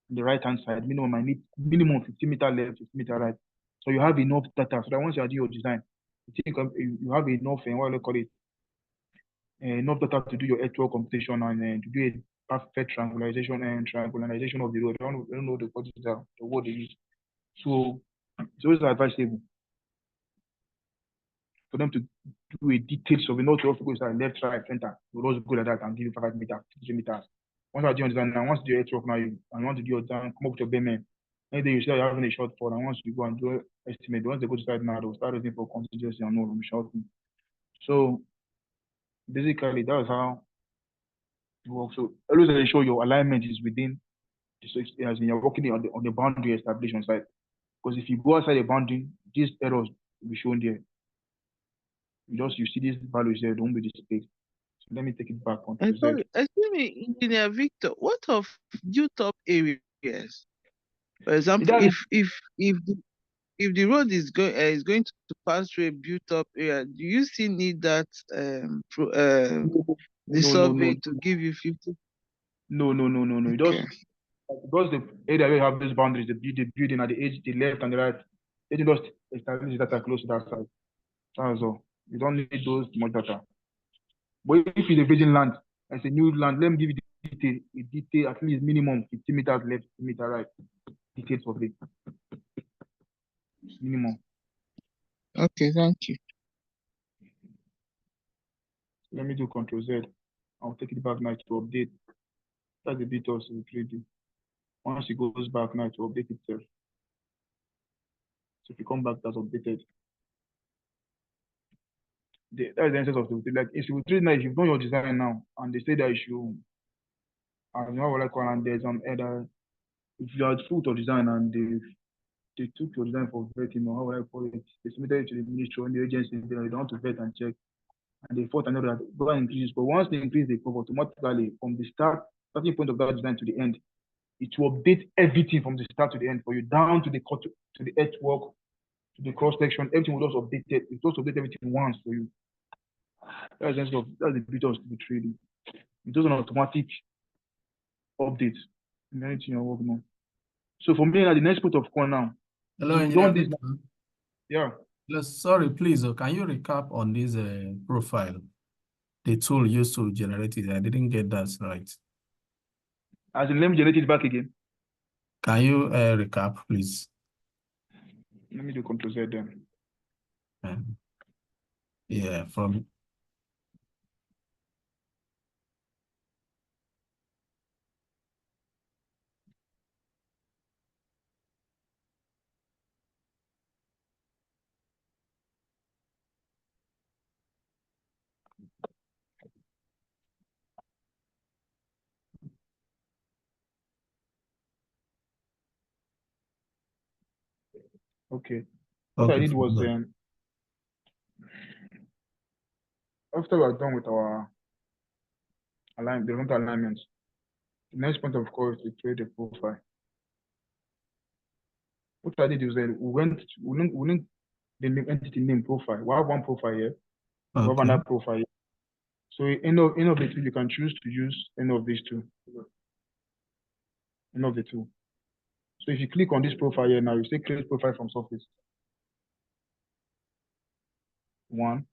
and the right hand side, minimum I need minimum 50 meter left, 50 meter right. So you have enough data. So that once you are doing your design, you have enough what do you call it? Enough data to do your earthwork computation and to do perfect triangularization of the road. I don't know the word they use. So it's always advisable for them to do a detailed survey, not to also go inside left, right, center. We'll also go like that and give you 5 meters, 3 meters. Once I do understand now, once you do your work now, you want to do your time, come up with your payment. Anything you see you're having a shortfall, and once you go and do estimate, once they go to site now, they'll start looking for contingency and no shorting. So basically, that's how it works. So always ensure your alignment is within. So as in you're working on the boundary established on site. Because if you go outside the boundary, these errors will be shown there. You see these values there, don't be displayed. So let me take it back on to Z. Excuse me, Engineer Victor, what of due top areas? For example, if the road is going to pass through a built up area, do you still need that the survey to give you 50? No. Okay. Because the area where you have these boundaries, the building at the edge, the left and the right, they just establish data close to that side. That's all. You don't need those much data. But if it's a virgin land, it's a new land, let me give you a detail at least minimum 50 meters left, 50 meters right. Details of it. Minimum. Okay, thank you. Let me do Control Z. I'll take it back now to update. That's a bit also 3D. Once it goes back now to update itself. So if you come back, that's updated. That's the essence of the like if you treat now, if you've done your design now and they say that you should, I know what I call, and there's some other, if you are true to design and they took your design for vetting, or how would I call it, they submitted it to the ministry or the agency, they don't want to vet and check, and they thought another that go and increase. But once they increase the cover, automatically from the starting point of that design to the end, it will update everything from the start to the end for you, down to the cut, to the earthwork, to the cross section, everything will just update it. It just update everything once for you. That's the beauty of the trading. It does an automatic update in anything you're working on. So for me, at the next point of call now. Hello, Engineer Victor. Yeah. Sorry, please. Can you recap on this profile? The tool used to generate it. I didn't get that right. As in, let me generate it back again. Can you recap, please? Let me do Control Z then. Yeah, from. Okay. What I did was after we are done with our horizontal alignments, the next point of call is to create a profile. What I did was we linked the entity name profile. We have one profile here. We have another profile here. So any of the two, you can choose to use any of these two. Any of the two. So if you click on this profile here now, you say create profile from surface. One.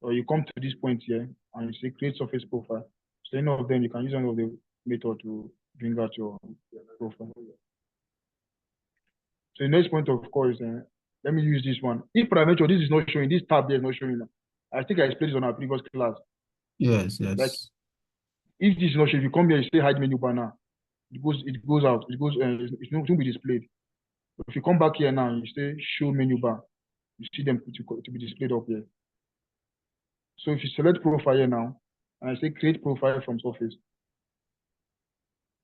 Or you come to this point here and you say create surface profile. So any of them, you can use any of the method to bring out your profile. So the next point of call is, let me use this one. If parameter, this is not showing, this tab there is not showing. I think I explained this on our previous class. Yes. Like, if this is not showing, if you come here, you say hide menu bar now. It goes out. It won't be displayed. But if you come back here now, you say show menu bar. You see them to be displayed up here. So if you select profile here now, and I say create profile from surface.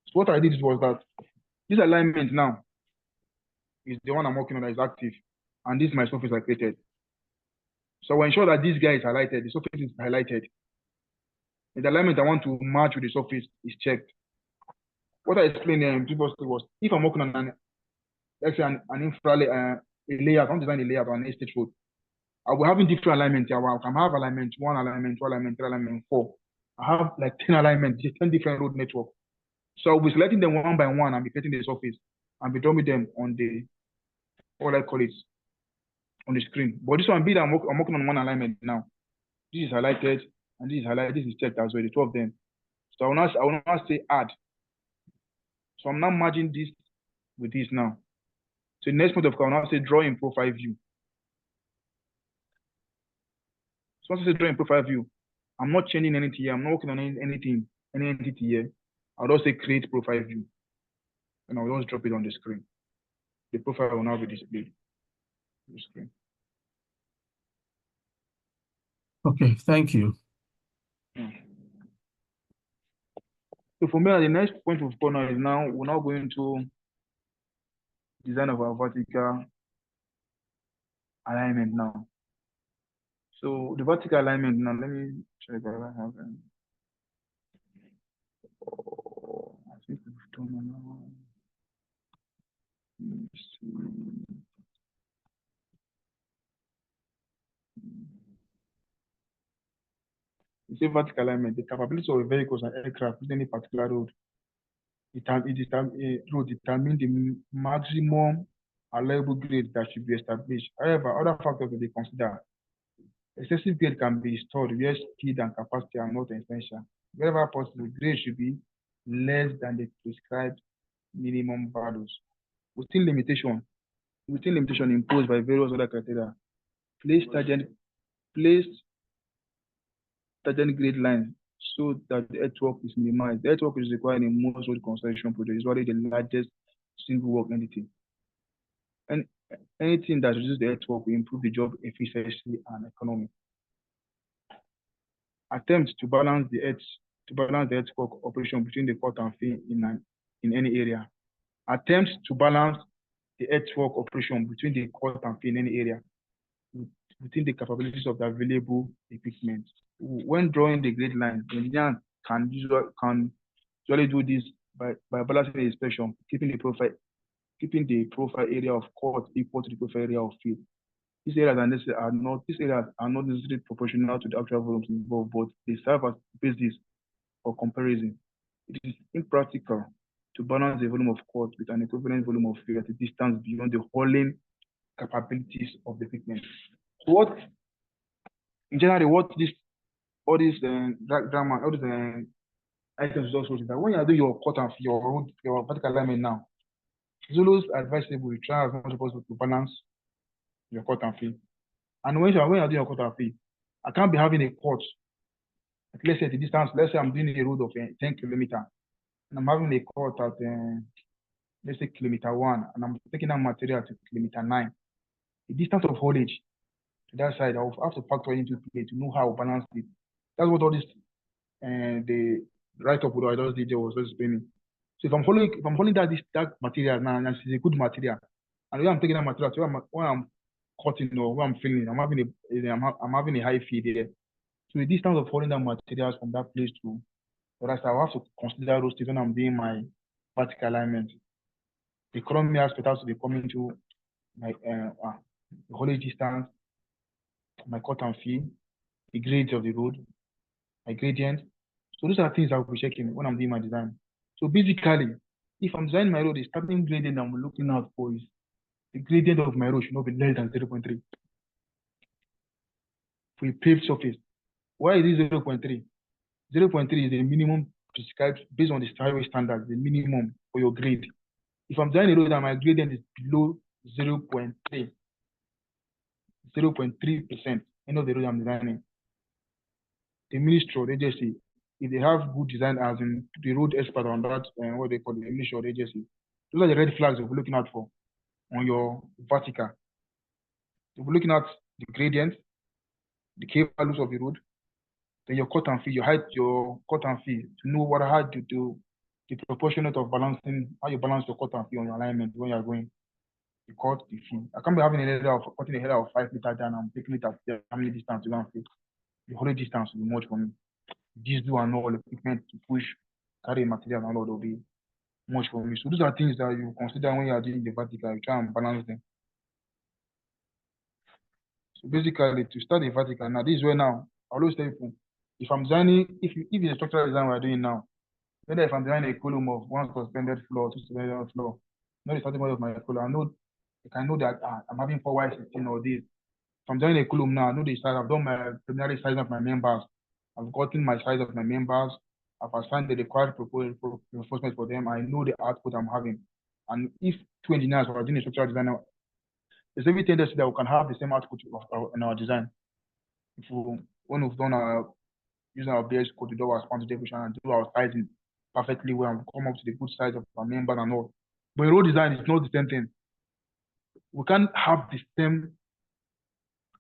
So what I did was that this alignment now is the one I'm working on that is active. And this is my surface I created. So I ensure that this guy is highlighted, the surface is highlighted. And the alignment I want to match with the surface is checked. What I explained previously was, if I'm working on let's say an infralab, a layout, I'm designing a layout on an estate road. I will having different alignments here. I can have alignment 1, alignment 2, alignment 3, alignment 4. I have like 10 alignments, 10 different road networks. So I'll be selecting them one by one and be creating the surface and be drawing them on the, what I call it, on the screen. But this one, be that I'm working on one alignment now. This is highlighted and this is highlighted. This is checked as well, the two of them. So I will not say add. So I'm now merging this with this now. So the next point of I will now say draw in profile view. So once I say draw in profile view, I'm not changing anything here. I'm not working on anything, any entity here. I'll just say create profile view. And I'll just drop it on the screen. The profile will now be displayed on the screen. Okay, thank you. Yeah. So for me, the next point of corner is now we're now going to design of our vertical alignment now. So the vertical alignment now, let me check if I have I think we've done it now. Let me see. You say vertical alignment, the capability of vehicles and aircraft within a particular road. Road determine the maximum allowable grade that should be established. However, other factors to be considered. Excessive grade can be stored where speed and capacity are not essential. Wherever possible, grade should be less than the prescribed minimum values. Within limitation imposed by various other criteria, place target grade lines so that the earthwork is minimized. The earthwork is required in most road construction projects. It's already the largest single work entity. And anything that reduces the earthwork will improve the job efficiency and economy. Attempts to balance the earthwork operation between the cut and fill in any area. Attempts to balance the earthwork operation between the cut and fill in any area within the capabilities of the available equipment. When drawing the grade line, the engineer can usually do this by balancing the inspection, keeping the profile area of cut equal to the profile area of fill. These areas are not necessarily proportional to the actual volumes involved, but they serve as basis for comparison. It is impractical to balance the volume of cut with an equivalent volume of fill at a distance beyond the hauling capabilities of the equipment. So what all these items also is that when you are doing your cut and fill, your vertical alignment now, it's always advisable to try as much as possible to balance your cut and fill. And when you are doing your cut and fill, I can't be having a cut. Let's say the distance. Let's say I'm doing a road of 10 kilometers, and I'm having a cut at let's say kilometer 1, and I'm taking that material to kilometer 9. The distance of haulage to that side, I'll have to factor into play to know how to balance it. That's what all this the write-up I just did was explaining. So if I'm holding that material now, and it's a good material, and when I'm taking that material to when I'm cutting or when I'm filling, I'm having a high feed there. So the distance of holding that materials from that place to the rest, I'll have to consider those things when I'm doing my vertical alignment. The economy aspect has to be coming to my the haulage distance, my cut and fill, the grades of the road, my gradient. So those are things I will be checking when I'm doing my design. So basically, if I'm designing my road, the starting gradient I'm looking out for is the gradient of my road should not be less than 0.3 for a paved surface. Why is it 0.3? 0.3 is the minimum prescribed based on the highway standards, the minimum for your grade. If I'm designing a road and my gradient is below 0.3%, end of the road I'm designing, the ministry or the agency, if they have good design as in the road expert on that, what they call the ministry or the agency, those are the red flags we're looking out for on your vertical. We're looking at the gradient, the K values of the road, then your cut and fill, your height, your cut and fill, to know how to do the proportionate of balancing, how you balance your cut and fill on your alignment when you're going the cut, the fill. I can't be having a header of cutting a header of 5 meters down and taking it at how many distance you want to fit. The whole distance will be much for me. Diesel and all equipment to push, carry material and all will be much for me. So those are things that you consider when you are doing the vertical, you try and balance them. So basically, to start the vertical, now this is where now I always tell people, if I'm designing, if it's a structural design we're doing now, whether if I'm designing a column of one suspended floor, two suspended floor, not the starting point of my column, I can know that I'm having 4Y16 or this. If I'm designing a column now, I know the size, I've done my preliminary size of my members. I've gotten my size of my members. I've assigned the required reinforcement for them. I know the output I'm having. And if two engineers are doing a structural design, there's every tendency that we can have the same output in our design. When we've done using our BS code to do our span definition and do our sizing perfectly well and come up to the good size of our members and all. But in road design, it's not the same thing. We can't have the same,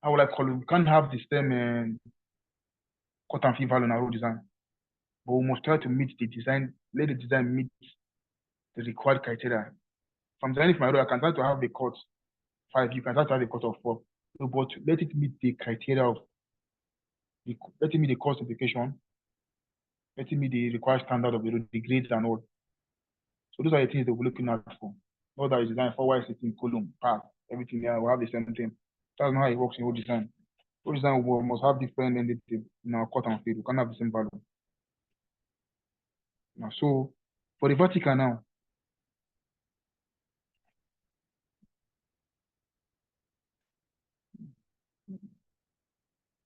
how would I call it? We can't have the same cut and fill value in our road design. But we must try to meet the design, let the design meet the required criteria. If I'm designing for my road, I can try to have the cut 5, you can try to have a cut of 4. So, but let it meet the criteria of let it meet the cost implication, let it meet the required standard of the road, the grades and all. So those are the things that we're looking at for. Not that it's designed for why it's in column, path, everything there, we have the same thing. That's not how it works in road design. Road design we must have different entities in our cut and fill. We can't have the same value. Now, so for the vertical now,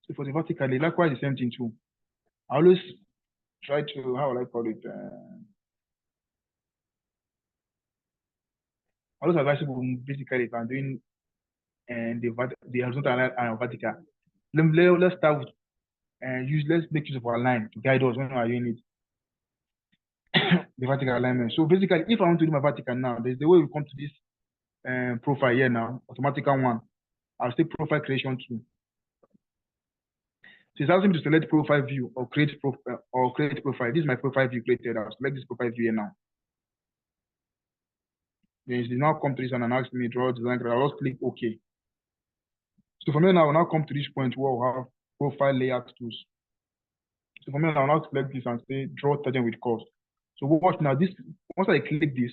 so for the vertical, they likewise the same thing too. I always try to, how will I call it? I always advise people basically if I'm doing the horizontal and vertical. Let's start with let's make use of our line to guide us when we are doing it. The vertical alignment. So basically, if I want to do my vertical now, there's the way we come to this profile here now, automatical one. I'll say profile creation 2. So it's asking me to select profile view or create profile. This is my profile view created. I'll select this profile view here now. Then it now come to this one and ask me draw design. I'll just click OK. So for me now, I'll now come to this point where we'll have profile layout tools. So for me, I'll now select this and say draw tangent with cost. So watch now, this once I click this,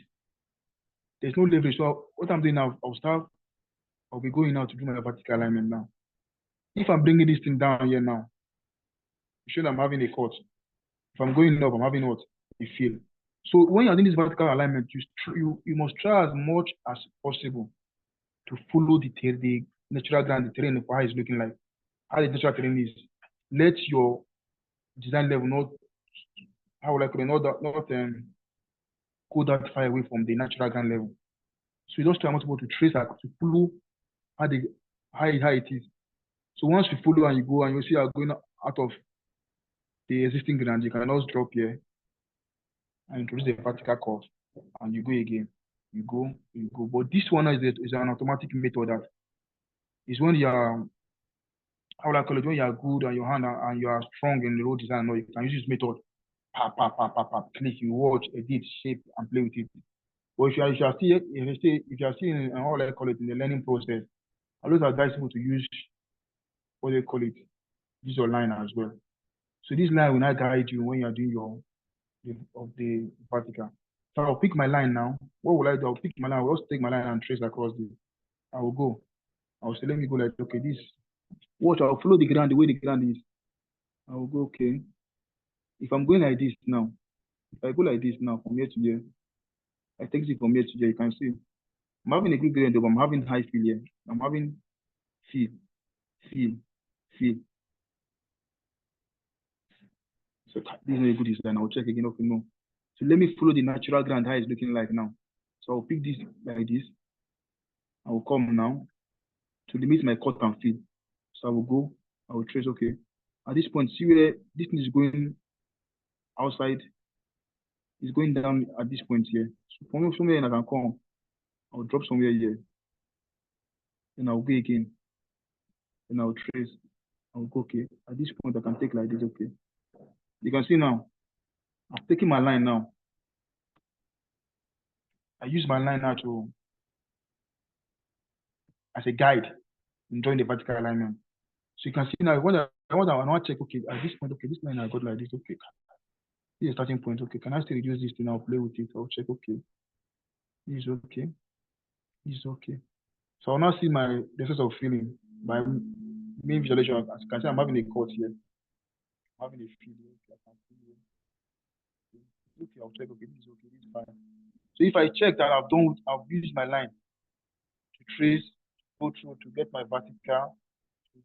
there's no leverage. So what I'm doing now, I'll be going now to do my vertical alignment now. If I'm bringing this thing down here now, show I'm having a cut. If I'm going up, I'm having what? A fill. So when you're doing this vertical alignment, you must try as much as possible to follow the natural ground, the terrain of how it's looking like, how the natural terrain is. Let your design level not, how would I call it, not go that far away from the natural ground level. So you just try multiple to trace to follow how it is. So once you follow and you go and you see you're going out of the existing ground, you can also drop here and introduce the vertical curve and you go again. You go. But this one is an automatic method that is when you are, how would I call it, when you are good and your hand and you are strong in the road design, or you can use this method, click, you watch, edit, shape, and play with it. But if you are still in how I call it in the learning process, I always advise people to use what they call it, use your line as well. So this line will not guide you when you are doing the vertical. So I'll pick my line now. What will I do? I'll pick my line. I'll just take my line and trace across this. I will go. I'll say, let me go like, okay, this. Watch, I'll follow the ground the way the ground is. I will go, okay. If I'm going like this now, if I go like this now from here to here, I take it from here to here, you can see. I'm having a good grade, but I'm having high feel here. I'm having feel. So this is a good design. I'll check again. Okay, no. So let me follow the natural ground how it's looking like now. So I'll pick this like this. I will come now to limit my cut and fill. So I will go. I will trace. Okay. At this point, see where this thing is going outside. It's going down at this point here. So from somewhere I can come. I'll drop somewhere here. Then I'll go again. Then I'll trace. I'll go, okay. At this point, I can take like this, okay. You can see now, I'm taking my line now. I use my line now as a guide in drawing the vertical alignment. So you can see now, when I want to check, okay, at this point, okay, this line I got like this, okay. This is a starting point, okay. Can I still reduce this thing? I'll play with it. I'll check, okay. This is okay. This is okay. So I'll now see the sense of feeling by main visualization. As you can see, I'm having a cut here. I'm having a feeling. Okay, I'll check, okay, this is okay, this is fine. So if I check that I've used my line to trace, go through to get my vertical, to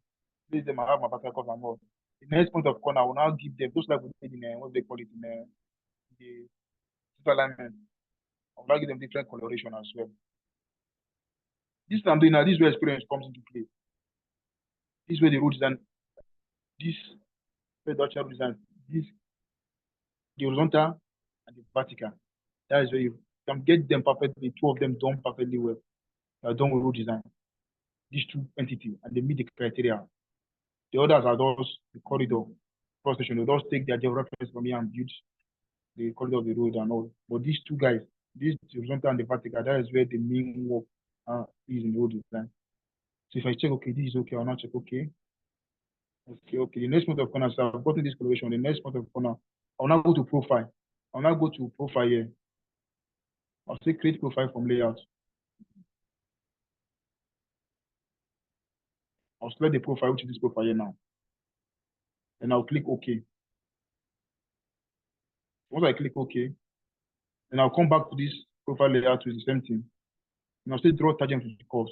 place them, I have my vertical curve and all. The next point of corner, I will now give them, just like we did in, what they call it, in the alignment. I will now give them different coloration as well. This I'm doing now, this is where experience comes into play. This is where the road design, this pedestrian road design, this the horizontal and the vertical. That is where you can get them perfectly, two of them done perfectly well. They are done with road design. These two entities, and they meet the criteria. The others are those the corridor, cross station. They just take their geographies from here and build the corridor of the road and all. But these two guys, this horizontal and the vertical, that is where the main work is in the road design. So if I check, okay, this is okay, I'll now check, okay. Okay. The next point of corner, so I've gotten this coloration. The next point of corner, I'll now go to profile. I'll now go to profile here. I'll say create profile from layout. I'll select the profile, which is this profile here now. And I'll click OK. Once I click OK, then I'll come back to this profile layout with the same thing. And I'll say draw tangent to the curves.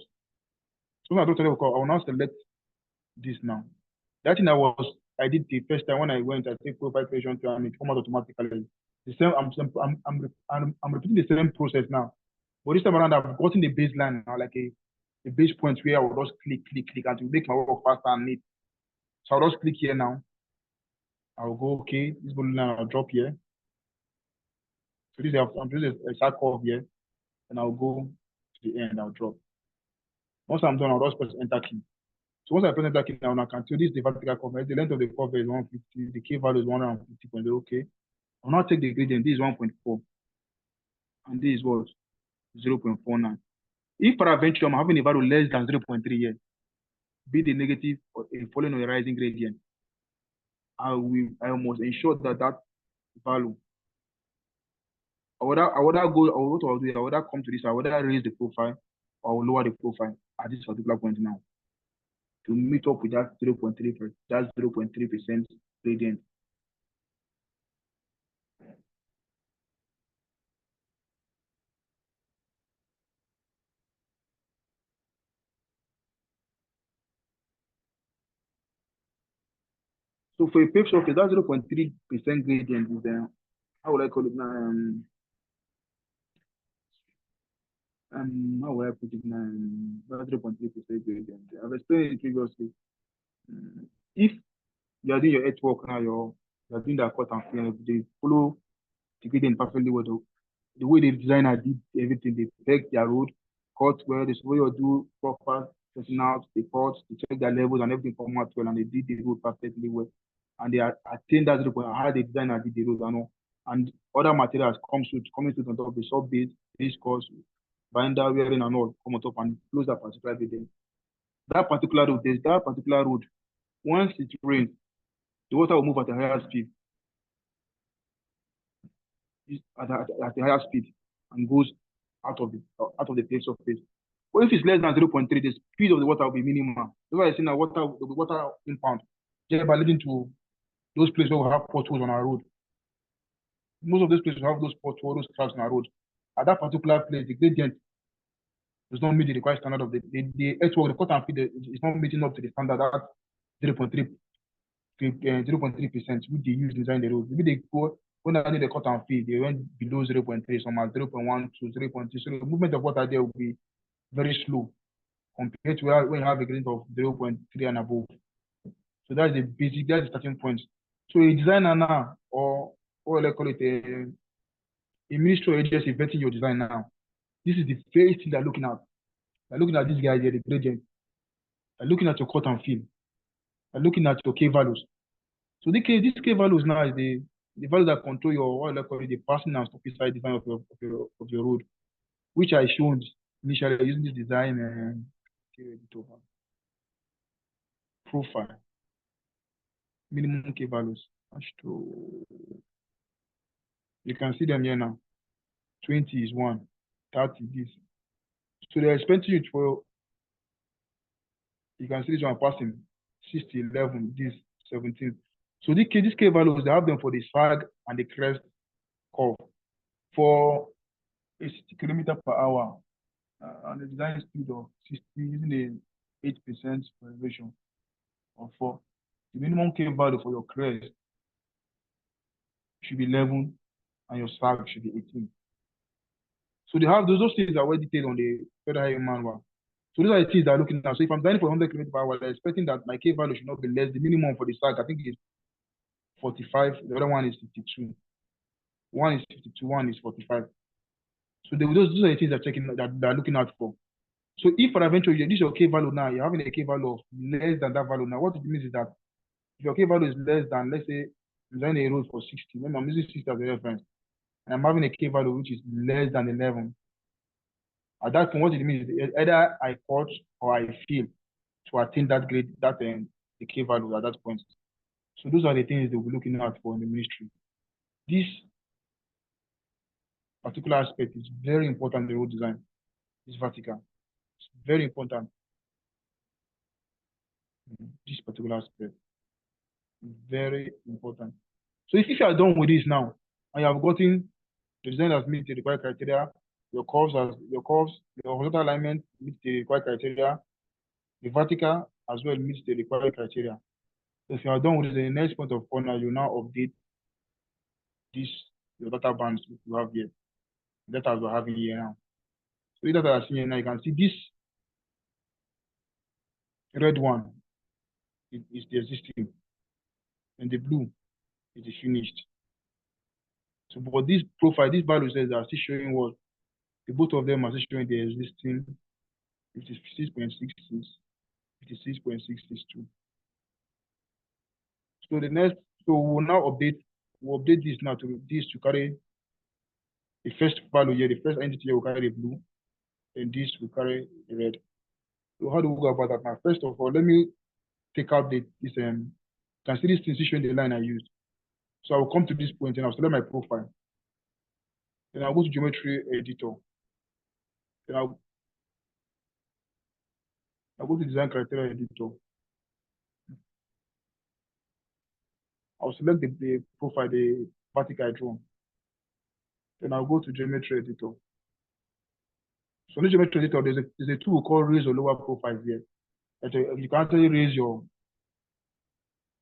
So when I draw tangent to the curve, I will now select this now. That thing I did the first time when I went, I take profile creation to and it come out automatically. The same, I'm repeating the same process now. But this time around, I've gotten the baseline now, like a base point where I will just click, and to make my work faster and neat. So I'll just click here now. I'll go, okay, this line I'll drop here. So this I'm doing a side curve here, and I'll go to the end, I'll drop. Once I'm done, I'll just press enter key. So once I press enter key now, I can tell this is the vertical curve. The length of the curve is 150, the K value is 150.0, okay. I'll now take the gradient, this is 1.4, and this is what? 0.49. If peradventure I'm having a value less than 0.3 here, be the negative or a falling or a rising gradient, I must ensure that value. I would come to this, I would raise the profile or lower the profile at this particular point now to meet up with that 0.3% gradient. So for a pave surface, that 0.3% gradient is there. How would I call it now? How would I put it now? That 0.3% gradient. I've explained it previously. If you are doing your earthwork now, you are doing that cut and fill, they follow the gradient perfectly well. The way the designer did everything, they peg their road, cut well, the way you do proper setting out, the cuts, they check their levels and everything come out well, and they did the road perfectly well. And they attained that 0.3, how the designer did the road and all. And other materials coming through on top of the sub base, course, binder, wearing and all come on top and close that particular building. That particular road, once it rains, the water will move at a higher speed. At a higher speed and goes out of the paved surface. But if it's less than 0.3, the speed of the water will be minimal. That's why I say now the water impound, thereby leading to those places where we have potholes on our road. Most of those places have those potholes, those cracks on our road. At that particular place, the gradient does not meet the required standard of the earthwork, the cut and feed is not meeting up to the standard at 0.3%, which they use to design the road. Maybe they go when I did the cut and feed, they went below 0.3, some at 0.1 to 0.2. So the movement of water there will be very slow compared to when you have a gradient of 0.3 and above. So that's the starting point. So a designer now, or let's call it a ministry agency vetting your design now, this is the first thing they're looking at. They're looking at this guy here, the gradient. They're looking at your cut and fill. They're looking at your K values. So these K values now is the value that control your the passing and stopping side design of your road, which I showed initially using this design profile. Minimum K values. You can see them here now. 20 is 1, 30 this. So they're expecting it for, you can see this one passing 60, 11, this 17. So these K values, they have them for the sag and the crest curve for a 60 kilometer per hour and the design speed of 60 using the 8% elevation of 4. the minimum K value for your crest should be 11 and your sag should be 18. So they have those things are well detailed on the federal highway manual. So those are the things they're looking at. So if I'm designing for 100 km per hour, they're expecting that my K value should not be less. The minimum for the sag, I think, is 45. The other one is 52. One is 52, one is 45. So those are the things they're checking, that they're looking out for. So if for eventually this is your K value now, you're having a K value of less than that value now, what it means is that if your K value is less than, let's say, I'm designing a road for 60, maybe I'm using 60 as a reference, and I'm having a K value which is less than 11. At that point, what it means is either I cut or I fill to attain that grade, the K value at that point. So those are the things that we're looking at for in the ministry. This particular aspect is very important in the road design. It's vertical. It's very important. This particular aspect is very important. So if you are done with this now, and you have gotten the design that meets the required criteria, your horizontal alignment meets the required criteria, the vertical as well meets the required criteria. So if you are done with the next point of corner, you now update your data bands you have here. Data we're having here now. So the data I'm seeing here now, you can see this red one is the existing, and the blue is the finished. So but this profile, this value says are still showing what the both of them are still showing the existing 56.66, 56.662. So we'll now update this now to carry the first value here, the first entity here will carry the blue, and this will carry the red. So how do we go about that now? First of all, let me take out this can see this transition, the line I used. So I will come to this point and I'll select my profile. Then I'll go to geometry editor. Then I'll go to design criteria editor. I'll select the profile, the vertical I draw. Then I'll go to geometry editor. So in the geometry editor, there's a tool called raise or lower profile here. You can actually raise your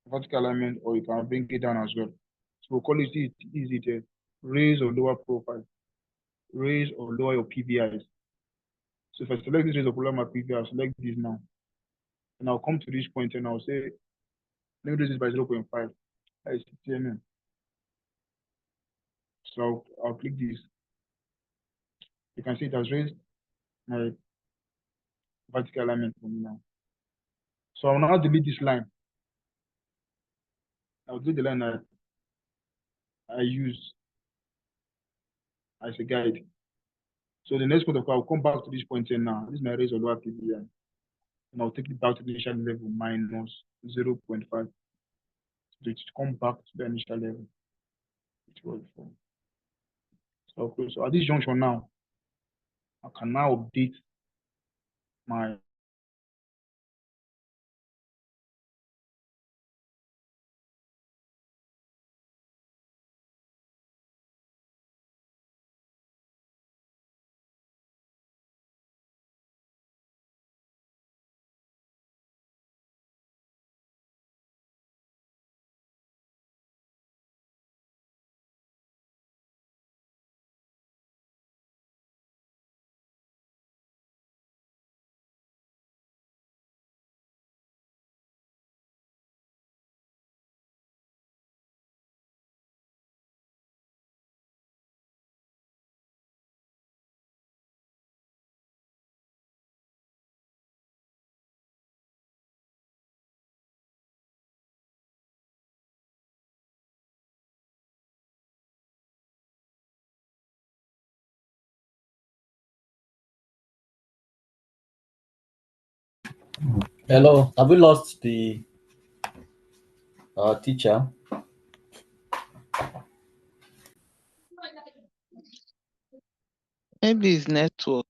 vertical alignment or you can bring it down as well. So we'll call it easy to raise or lower profile. Raise or lower your PVIs. So if I select this raise or lower my PVI, I'll select this now. And I'll come to this point and I'll say, let me raise this by 0.5. That is TMM. So I'll click this. You can see it has raised my vertical alignment for me now. So I'll now delete this line. I'll delete the line that I use as a guide. So the next point of I'll come back to this point here now. This is my raise or lower PVI. And I'll take it back to the initial level minus 0.5. So it come back to the initial level. It was before. So at this junction now, I can now update my Hello, have we lost the teacher? Maybe it's network.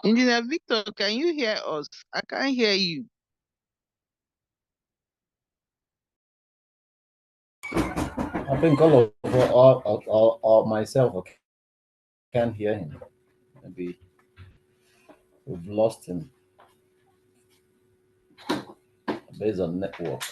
Engineer Victor, can you hear us? I can't hear you. I think all myself can't hear him. Maybe we've lost him based on network.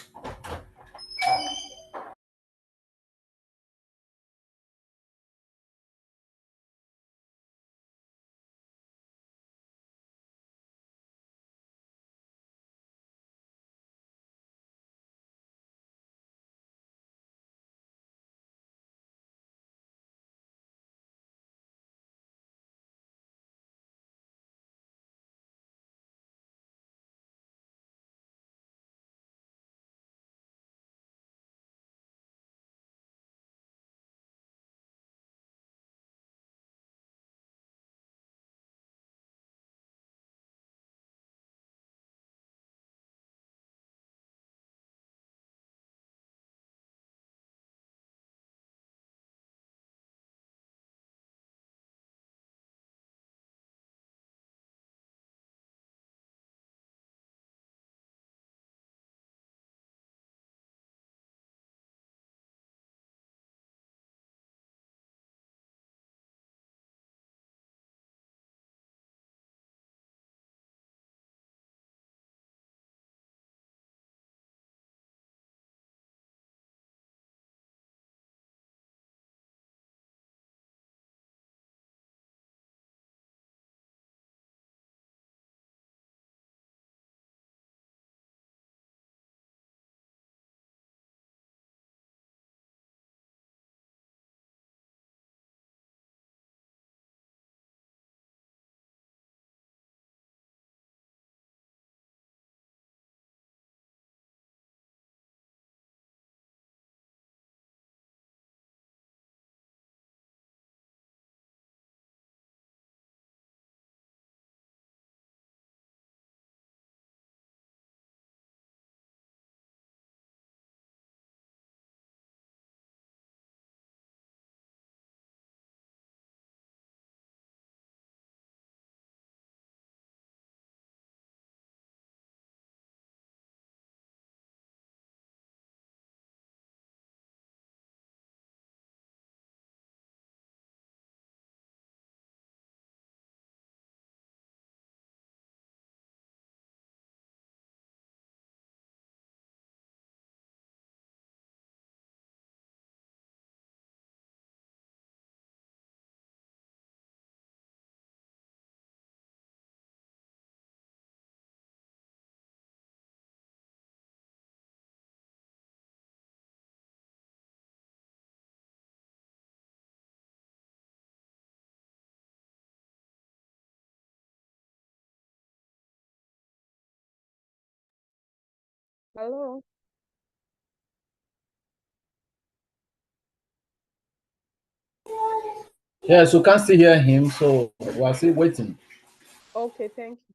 Hello. Yes, you can't still hear him, so we're still waiting. Okay, thank you.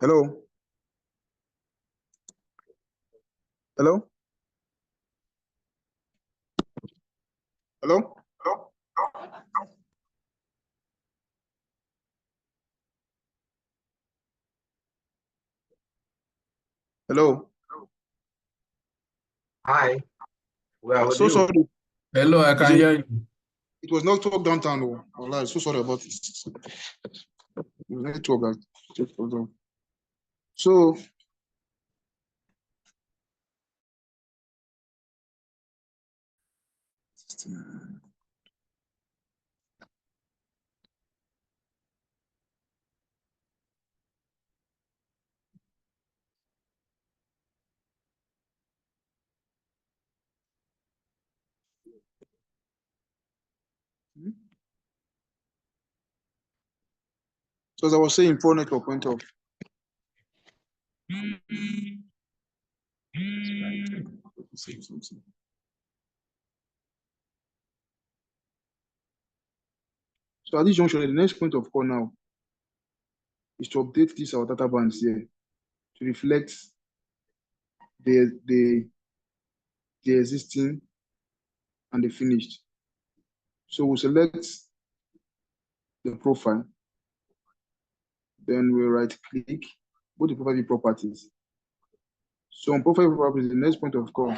Hello? Hello? Hello? Hello? Hello. Hi. Well, So sorry. Hello, I can hear you. It was not talk downtown. Oh, Allah, so sorry about it. It was network. So as I was saying, poor network went off. So at this junction, the next point of call now is to update this our data bands here to reflect the existing and the finished. So we'll select the profile, then we'll right click, go to profile properties. So on profile properties, the next point of call,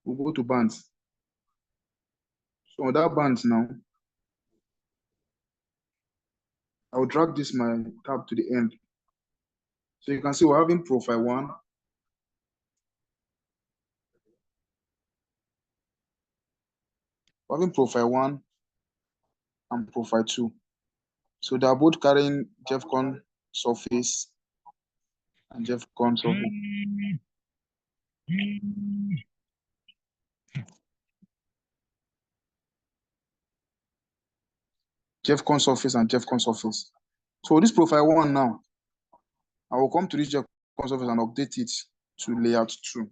we'll go to bands. So on that bands now, I'll drag this my tab to the end. So you can see we're having profile 1, we're having profile 1 and profile 2. So they are both carrying JeffCon surface and JeffCon surface. JeffCon surface and JeffCon surface. So this profile 1 now, I will come to this JeffCon surface and update it to layout 2.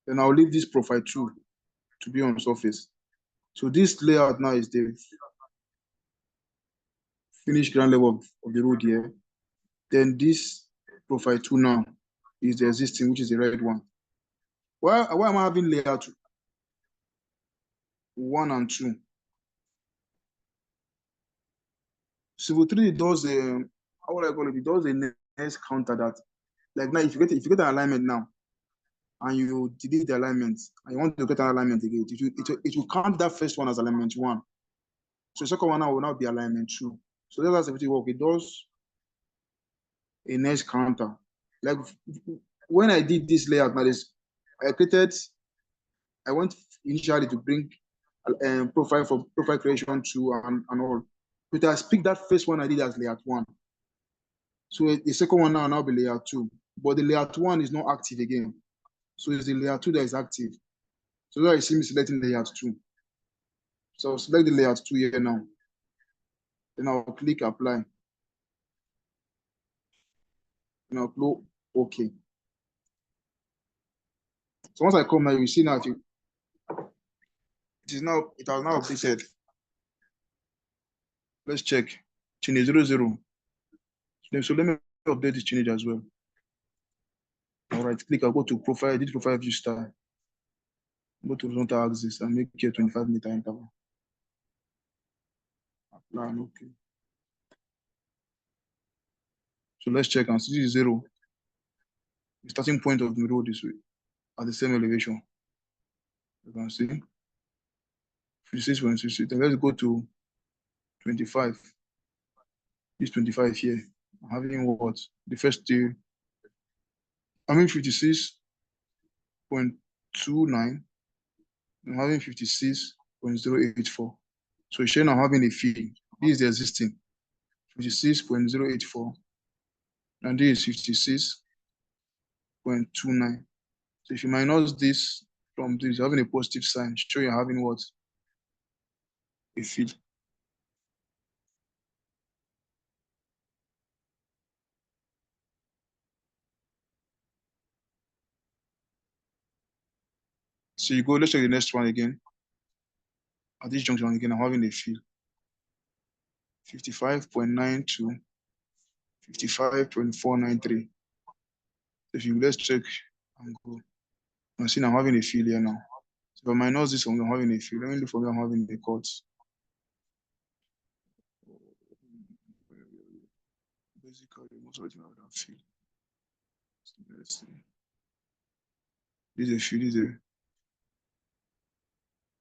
Then I'll leave this profile 2 to be on surface. So this layout now is the finished ground level of the road here. Then this profile 2 now is the existing, which is the red one. Why am I having layout 1 and 2? Civil 3 does how would I call it? It does a next counter that, like now, if you get an alignment now, and you delete the alignment, and you want to get an alignment again, it will count that first one as alignment 1. So the second one now will now be alignment 2. So that's everything work. It does a next counter. Like when I did this layout, now I went initially to bring profile for profile creation 2 and all. But I picked that first one I did as layout 1. So the second one now be layout 2. But the layout 1 is not active again. So it's the layout 2 that is active. So now you see me selecting layout 2. So I'll select the layout 2 here now. Then I'll click apply. And I'll click OK. So once I come now, you see now it has now updated. Let's check. Change 00. So let me update this change as well. All right, click. I'll go to profile, edit profile view style. Go to horizontal axis and make it 25-meter interval. Apply and OK. So let's check and see this is 0. The starting point of the road is at the same elevation. You can see 56.66. Then let's go to 25. This 25 here. I'm having what? The first two. I'm having 56.29. I'm having 56.084. So it's showing I'm having a field. This is the existing 56.084. And this is 56.29. So if you minus this from this, you're having a positive sign, show you're having what? A field. So you go, let's check the next one again. At this junction again, I'm having a field. 55.92, 55.493. If you let's check and go. I'm seeing I'm having a field here now. So if I minus this one, I'm having a field. Let me look for me, I'm having a cut. basically, most of the time I don't feel. Let's see. This is a field,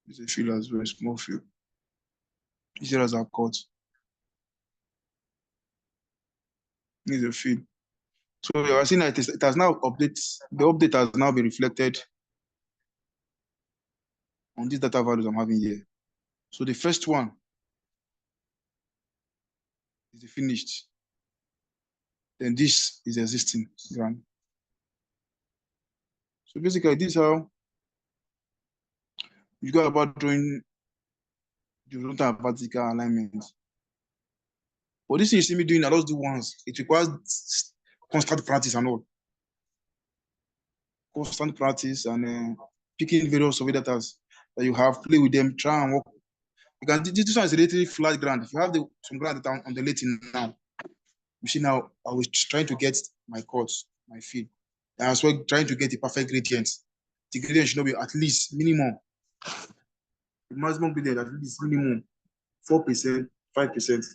this is a field as well, a small field. This here as a cut. This is a field. So you are seeing that it has now updates. The update has now been reflected on these data values I'm having here. So the first one is the finished. Then this is existing ground. So basically, this is how you go about drawing the horizontal and vertical alignment. But this thing you see me doing, I just do once. It requires constant practice and all. Constant practice and picking various survey data that you have, play with them, try and work. You can this one is a relatively flat ground. If you have some ground that I'm undulating now, you see now I was trying to get my course, my field. And as well trying to get a perfect gradient. The gradient should not be at least minimum. The maximum gradient at least minimum 4%, 5%.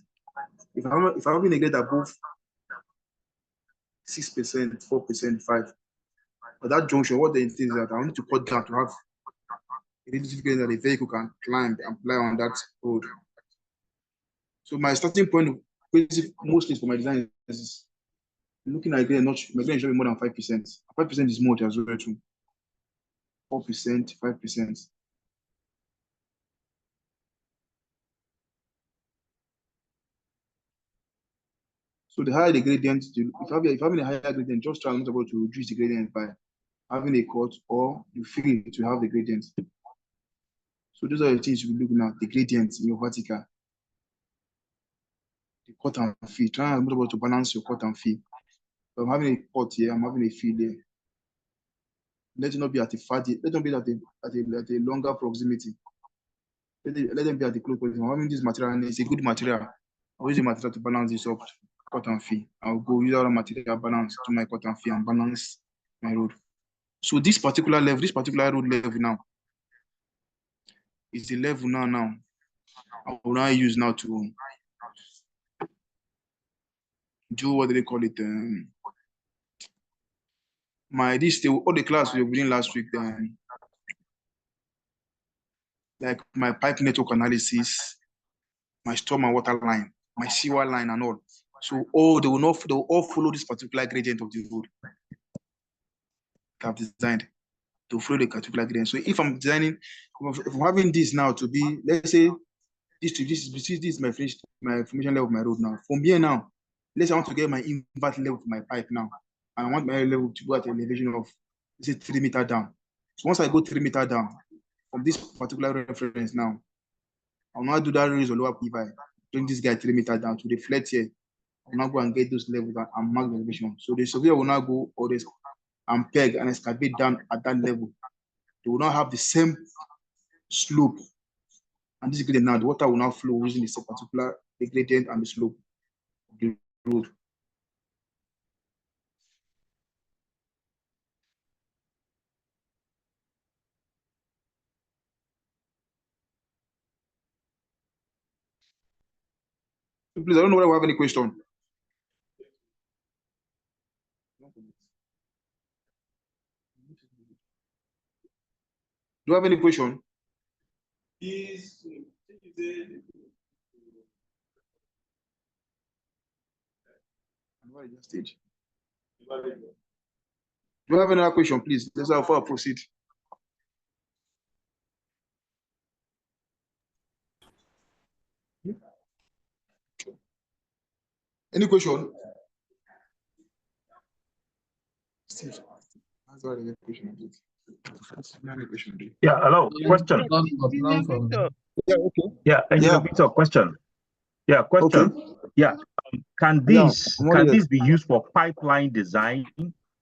If I'm having a grade above 6%, 4%, 5%, at that junction, what they intend is that I need to cut down to have a relative grade that the vehicle can climb and fly on that road. So my starting point, mostly for my design, is looking at grade, my grade should be more than 5%. 5% is more as well too. 4%, 5%. So the higher the gradient, if you're having a higher gradient, just try not to reduce the gradient by having a cut or you feel to have the gradient. So those are the things you'll be looking at, the gradient in your vertical. The cut and fill. Try and to balance your cut and fill. If I'm having a cut here, I'm having a fill here. Let it not be at a far, let them be at a longer proximity. Let them be at the close proximity. I'm having this material and it's a good material. I'll use the material to balance this up, cut and fill. I'll go use other material balance to my cut and fill and balance my road. So this particular level, this particular road level now, is the level now. I will now use now to do what do they call it? All the class we were doing last week, like my pipe network analysis, my storm and water line, my sewer line, and all. So they will all follow this particular gradient of the road I've designed. To follow the particular gradient. So if I'm designing, if I'm having this now to be, let's say, this is my formation level of my road now. From here now, let's say I want to get my invert level for my pipe now. And I want my level to go at an elevation of, let's say, 3 meters down. So once I go 3 meters down from this particular reference now, I'll now do that raise or lower PVI, bring this guy 3 meters down to reflect here. I'll now go and get those levels and mark the elevation. So the surveyor will now go all this and peg and excavate down at that level. They will not have the same slope. And this gradient now, the water will now flow using the particular gradient and the slope of the road. So please, I don't know whether we have any question. Do you have any question? Stage. Do you have another question, please? Let's have far proceed. Any question? Steve, Yeah, hello. Question. Yeah, okay. Yeah, Engineer Victor, question. Yeah, question. Okay. Yeah. Can this be used for pipeline design?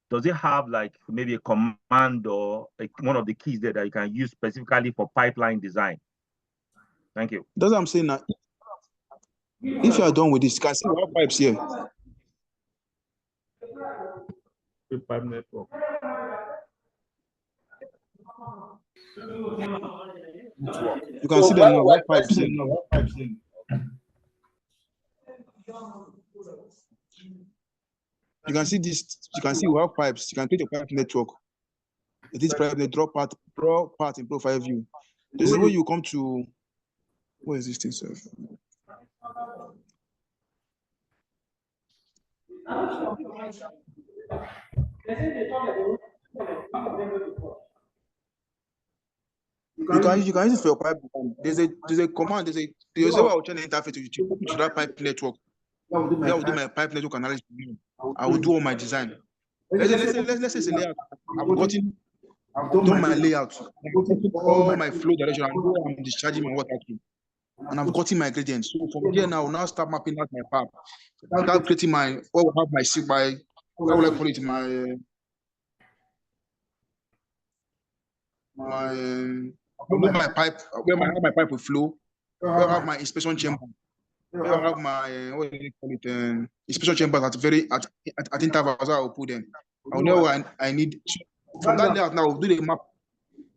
Does it have like maybe a command or like one of the keys there that you can use specifically for pipeline design? Thank you. That's what I'm saying now. If you are done with this, you can see our pipes here. Pipe network. You can see them now. What pipes here? You can see this. You can see we have pipes. You can create a pipe network. This pipe network draw part in profile view. There's a way you come to. What is this thing, sir? You can use it for your pipe. There's a command. There's a way I'll change the interface to that pipe network. I will do my pipe network analysis. I will do all my design. Let's say layout. I've done my layout. All my flow direction. I'm discharging my water through. And I've gotten my gradients. So from here now, I'll now start mapping out my pipe. Start creating my what will have my how will I call it, where my pipe will flow, where I have my inspection chamber, where I have my what do you call it, inspection chambers at intervals. I will put them. I'll know what I need. From that layout now, I'll do the map,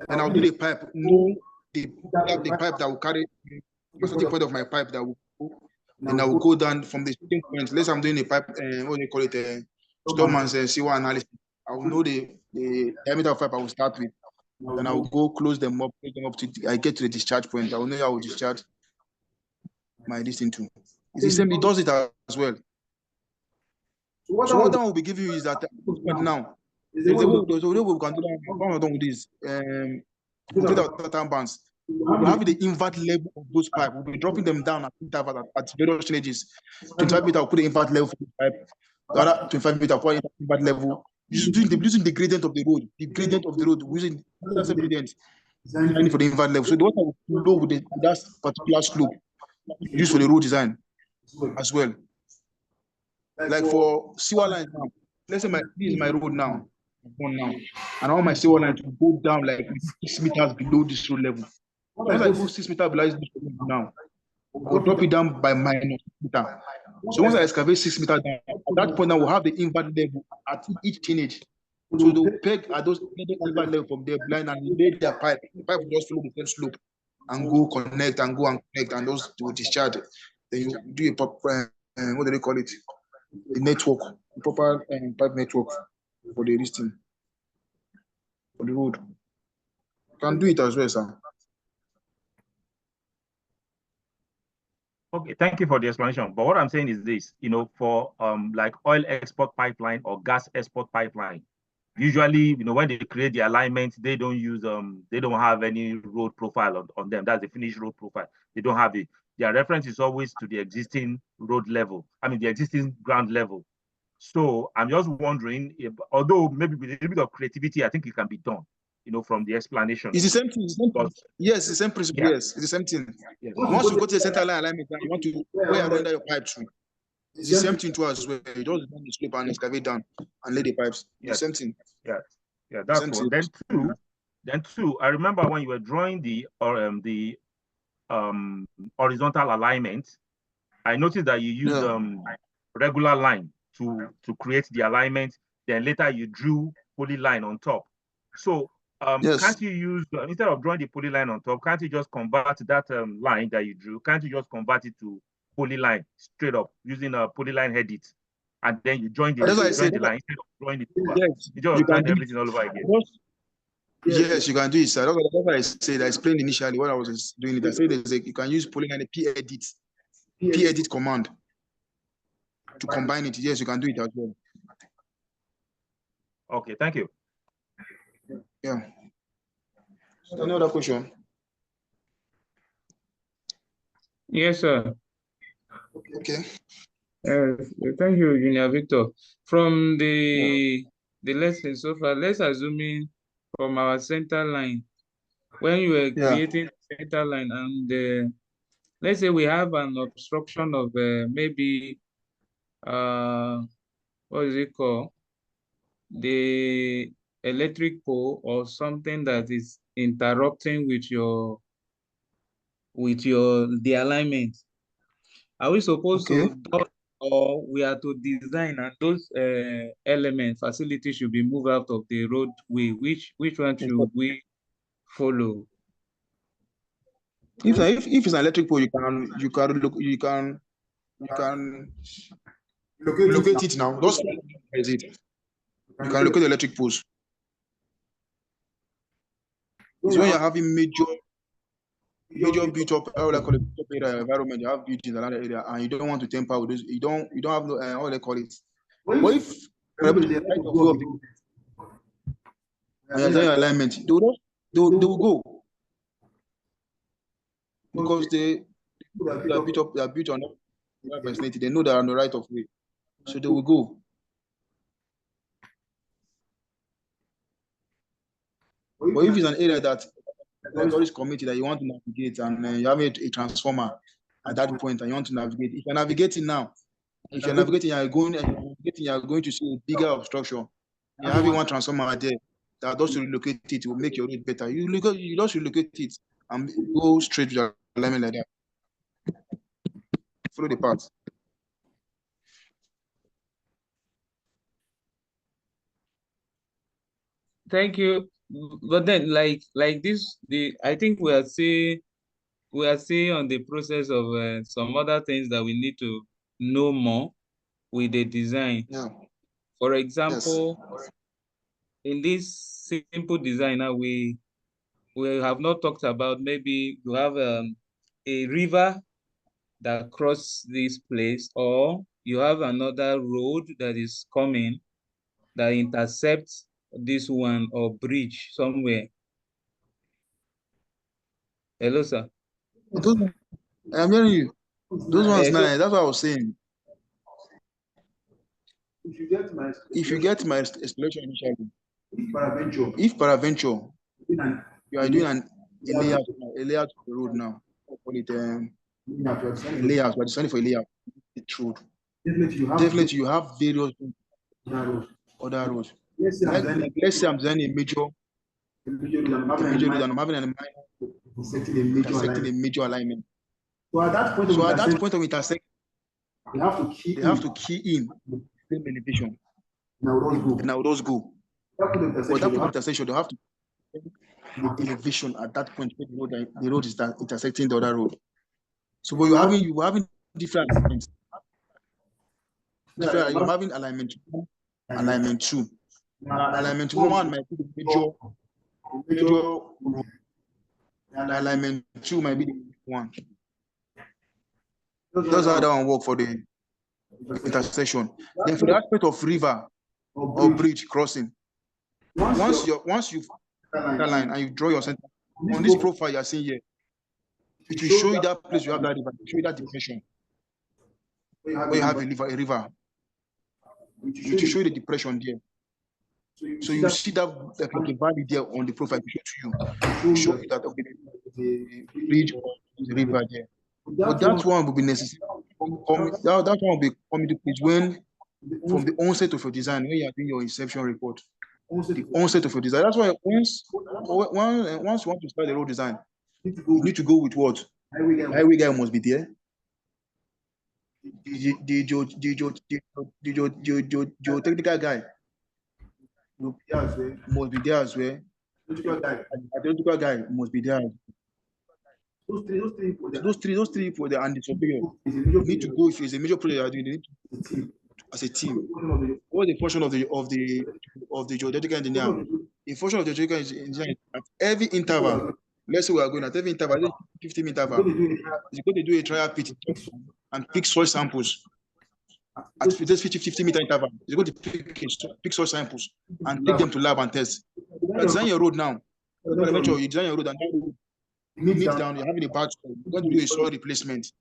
and I'll do the pipe. Know the pipe that will carry the starting point of my pipe that will go. Then I will go down from the starting point. Let's say I'm doing a pipe, what do you call it, Stormman's C1 analysis. I will know the diameter of pipe I will start with. Then I will go close them up to I get to the discharge point. I will know I will discharge my distance too. It's the same. It does it as well. So what I will be giving you is that now there's a way we can do that. What I'm done with this, complete our pattern bands. We'll have the invert level of those pipes. We'll be dropping them down at various stages. 25 meter, I'll put the invert level for the pipe. The other 25 meter, I'll put the invert level. Using the gradient of the road. The gradient of the road, using that's gradient for the invert level. So the water will flow with that particular slope used for the road design as well. Like for sewer lines now, let's say this is my road now, and all my sewer lines will go down like 6 meters below this road level. Once I go 6 meters below this road level now, I'll drop it down by -6 meter. So once I excavate 6 meters down, at that point, I will have the invert level at each teenage. So they'll peg at those invert level from their blind and lay their pipe. The pipe will just follow the same slope and go connect and and those will discharge. Then you do a proper, what do they call it? The network, the proper pipe network for the listing for the road. You can do it as well, sir. Okay, thank you for the explanation. But what I'm saying is this, for like oil export pipeline or gas export pipeline, usually, when they create the alignment, they don't use they don't have any road profile on them. That's the finished road profile. They don't have it. Their reference is always to the existing road level. I mean, the existing ground level. So I'm just wondering if, although maybe with a little bit of creativity, I think it can be done, from the explanation. It's the same thing. Yes, it's the same principle. Yeah. Yes, it's the same thing. Yes. Once you go to the center line alignment, you want to where you render your pipe through. It's the same thing to us where you just bend the slope and excavate down and lay the pipes. Yes. The same thing. Yeah, that's one. Then two. I remember when you were drawing the horizontal alignment, I noticed that you used regular line to create the alignment. Then later you drew polyline on top. So can't you use instead of drawing the polyline on top? Can't you just convert that line that you drew? Can't you just convert it to polyline straight up using a polyline edit, and then you join the line instead of drawing it over? Yes, you just join everything all over again. Yes, you can do it, sir. That's what I said. I explained initially what I was doing it. I said you can use polyline p-edit command to combine it. Yes, you can do it as well. Okay, thank you. Yeah. Any other question? Yes, sir. Okay. Thank you, Junior Victor. From the lesson so far, let's assume from our center line, when you were creating center line, and let's say we have an obstruction of maybe what is it called? The electric pole or something that is interrupting with the alignment. Are we supposed to do, or we are to design and those elements, facilities should be moved out of the roadway? Which one should we follow? If it's an electric pole, you can Locate it now. Those is it. You can locate the electric poles. It's when you're having major built up, how they call it, built up area environment. You have buildings around the area, and you don't want to tamper with those. You don't have no how they call it. But if you're able to the right of way of the and you're doing your alignment, they will go because they are built up, they are built on vicinity. They know they are on the right of way, so they will go. But if it's an area that is always committed that you want to navigate and you have a transformer at that point and you want to navigate, if you're navigating now, if you're navigating, you're going to see a bigger obstruction. You're having one transformer there that does to relocate it will make your road better. You just relocate it and go straight to the alignment like that. Follow the path. Thank you. But then, like this, I think we are still on the process of some other things that we need to know more with the design. Yeah. For example, in this simple design now, we have not talked about maybe you have a river that cross this place, or you have another road that is coming that intercepts this one, or bridge somewhere. Hello, sir. I'm hearing you. Those ones, nice. That's what I was saying. If you get my explanation initially, if peradventure you are doing a layout of the road now, call it a layout, but it's only for a layout. It's road. Definitely, you have various other roads. Let's say I'm designing a major road and I'm having a minor intersecting a major alignment. So at that point of intersection, they have to key in the same elevation. Now those go. But that point of intersection, they have to elevation at that point. The road is that intersecting the other road. So but you're having different alignments. You're having alignment 1, alignment 2. Alignment 1 might be the major road. And alignment 2 might be the one. That's how that one work for the intersection. Then for the aspect of river or bridge crossing, once you that line and you draw your center on this profile you're seeing here, it will show you that place you have that river, show you that depression where you have a river. It will show you the depression there. So you see that like a valley there on the profile to show you that okay, the bridge or the river there. But that one will be necessary. That one will be coming to place when from the onset of your design, when you are doing your inception report. The onset of your design. That's why once you want to start the road design, you need to go with what? Highway guy must be there. The geotechnical guy must be there as well. The electrical guy must be there. Those three people there and the surveyor need to go. If it's a major project you are doing, they need to, as a team. What the function of the geotechnical engineer? The function of the geotechnical engineer at every interval. Let's say we are going at every interval, 15 interval. He's going to do a trial pit and pick soil samples. At this 50-meter interval, he's going to pick soil samples and take them to lab and test. You design your road now. You design your road and now you need down, you're having a bad soil. You're going to do a soil replacement.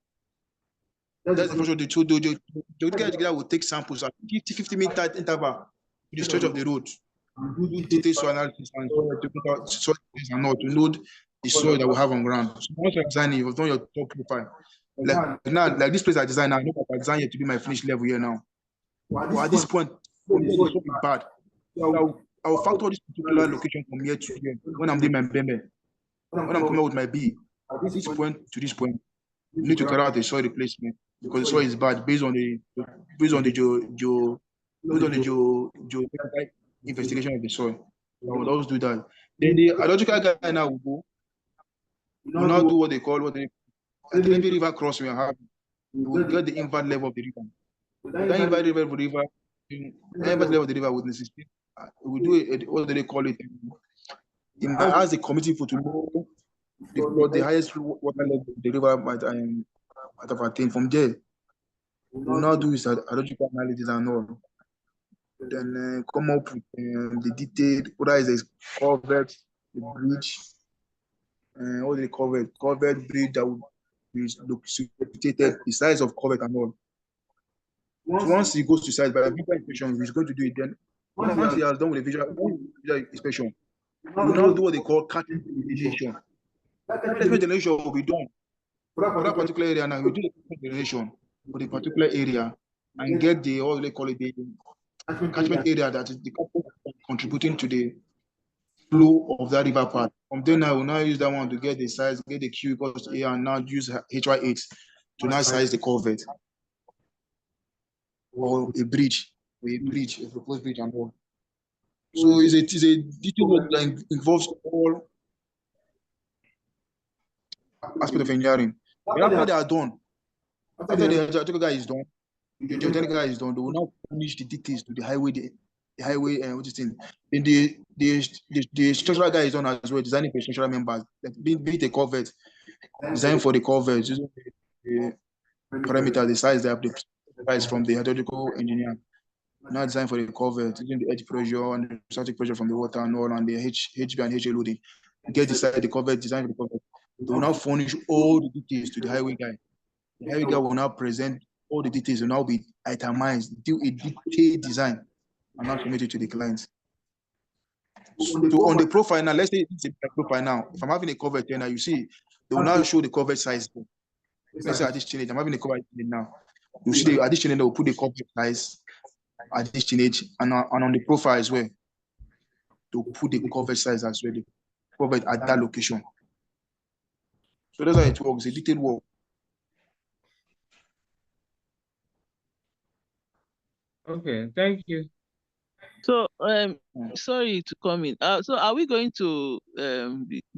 That's the function of the two. The geotechnical will take samples at 50-meter interval to the stretch of the road. Detailed soil analysis and soil and all to load the soil that we have on ground. So once you're designing, you've done your top profile. Like this place I design now, I know that I designed it to be my finished level here now. But at this point, the soil is bad. So I'll factor this particular location from here to here when I'm doing my BME. When I'm coming out with my B, at this point to this point, you need to carry out a soil replacement because the soil is bad based on the investigation of the soil. I will always do that. Then the geological guy now will now do what they call at every river crossing we have. We will get the invert level of the river. Then you invite the river, invite the level of the river witnesses. We do what do they call it? You might ask the committee to know what the highest water level the river might have attained. From there, we'll now do is hydrological analysis and all. Then come up with the detailed, whether it's a covered, the bridge, what do they covered bridge that will be located, the size of covered and all. So once he goes to site by a visual inspection, he's going to do it. Then once he has done with the visual inspection, we will now do what they call catchment delineation. Catchment delineation will be done for that particular area. Now we do the catchment delineation for the particular area and get the what they call it the catchment area that is the contributing to the flow of that river path. From then I will now use that one to get the size, get the Q equals to A, and now use HY8 to now size the culvert or a bridge, a proposed bridge and all. So it's a detail that involves all aspects of engineering. But after they are done, after the hydrological guy is done, the geotechnical guy is done, they will now furnish the details to the highway and what is in. Then the structural guy is done as well, designing for structural members, like be it a culvert, design for the culvert, using the parameter, the size they have the price from the hydrological engineer. Now design for the culvert, using the edge pressure and the static pressure from the water and all, and the HB and HA loading. Get the culvert, design for the culvert. They will now furnish all the details to the highway guy. The highway guy will now present all the details, will now be itemized, do a detailed design, and now submit it to the clients. So on the profile now, let's say it's a profile now. If I'm having a culvert here now, you see, they will now show the culvert size. Let's say at this challenge, I'm having a culvert now. You see, at this challenge, they will put the culvert size at this challenge, and on the profile as well, to put the culvert size as well, the culvert at that location. So that's how it works, a detailed work. Okay, thank you. So sorry to come in. So are we going to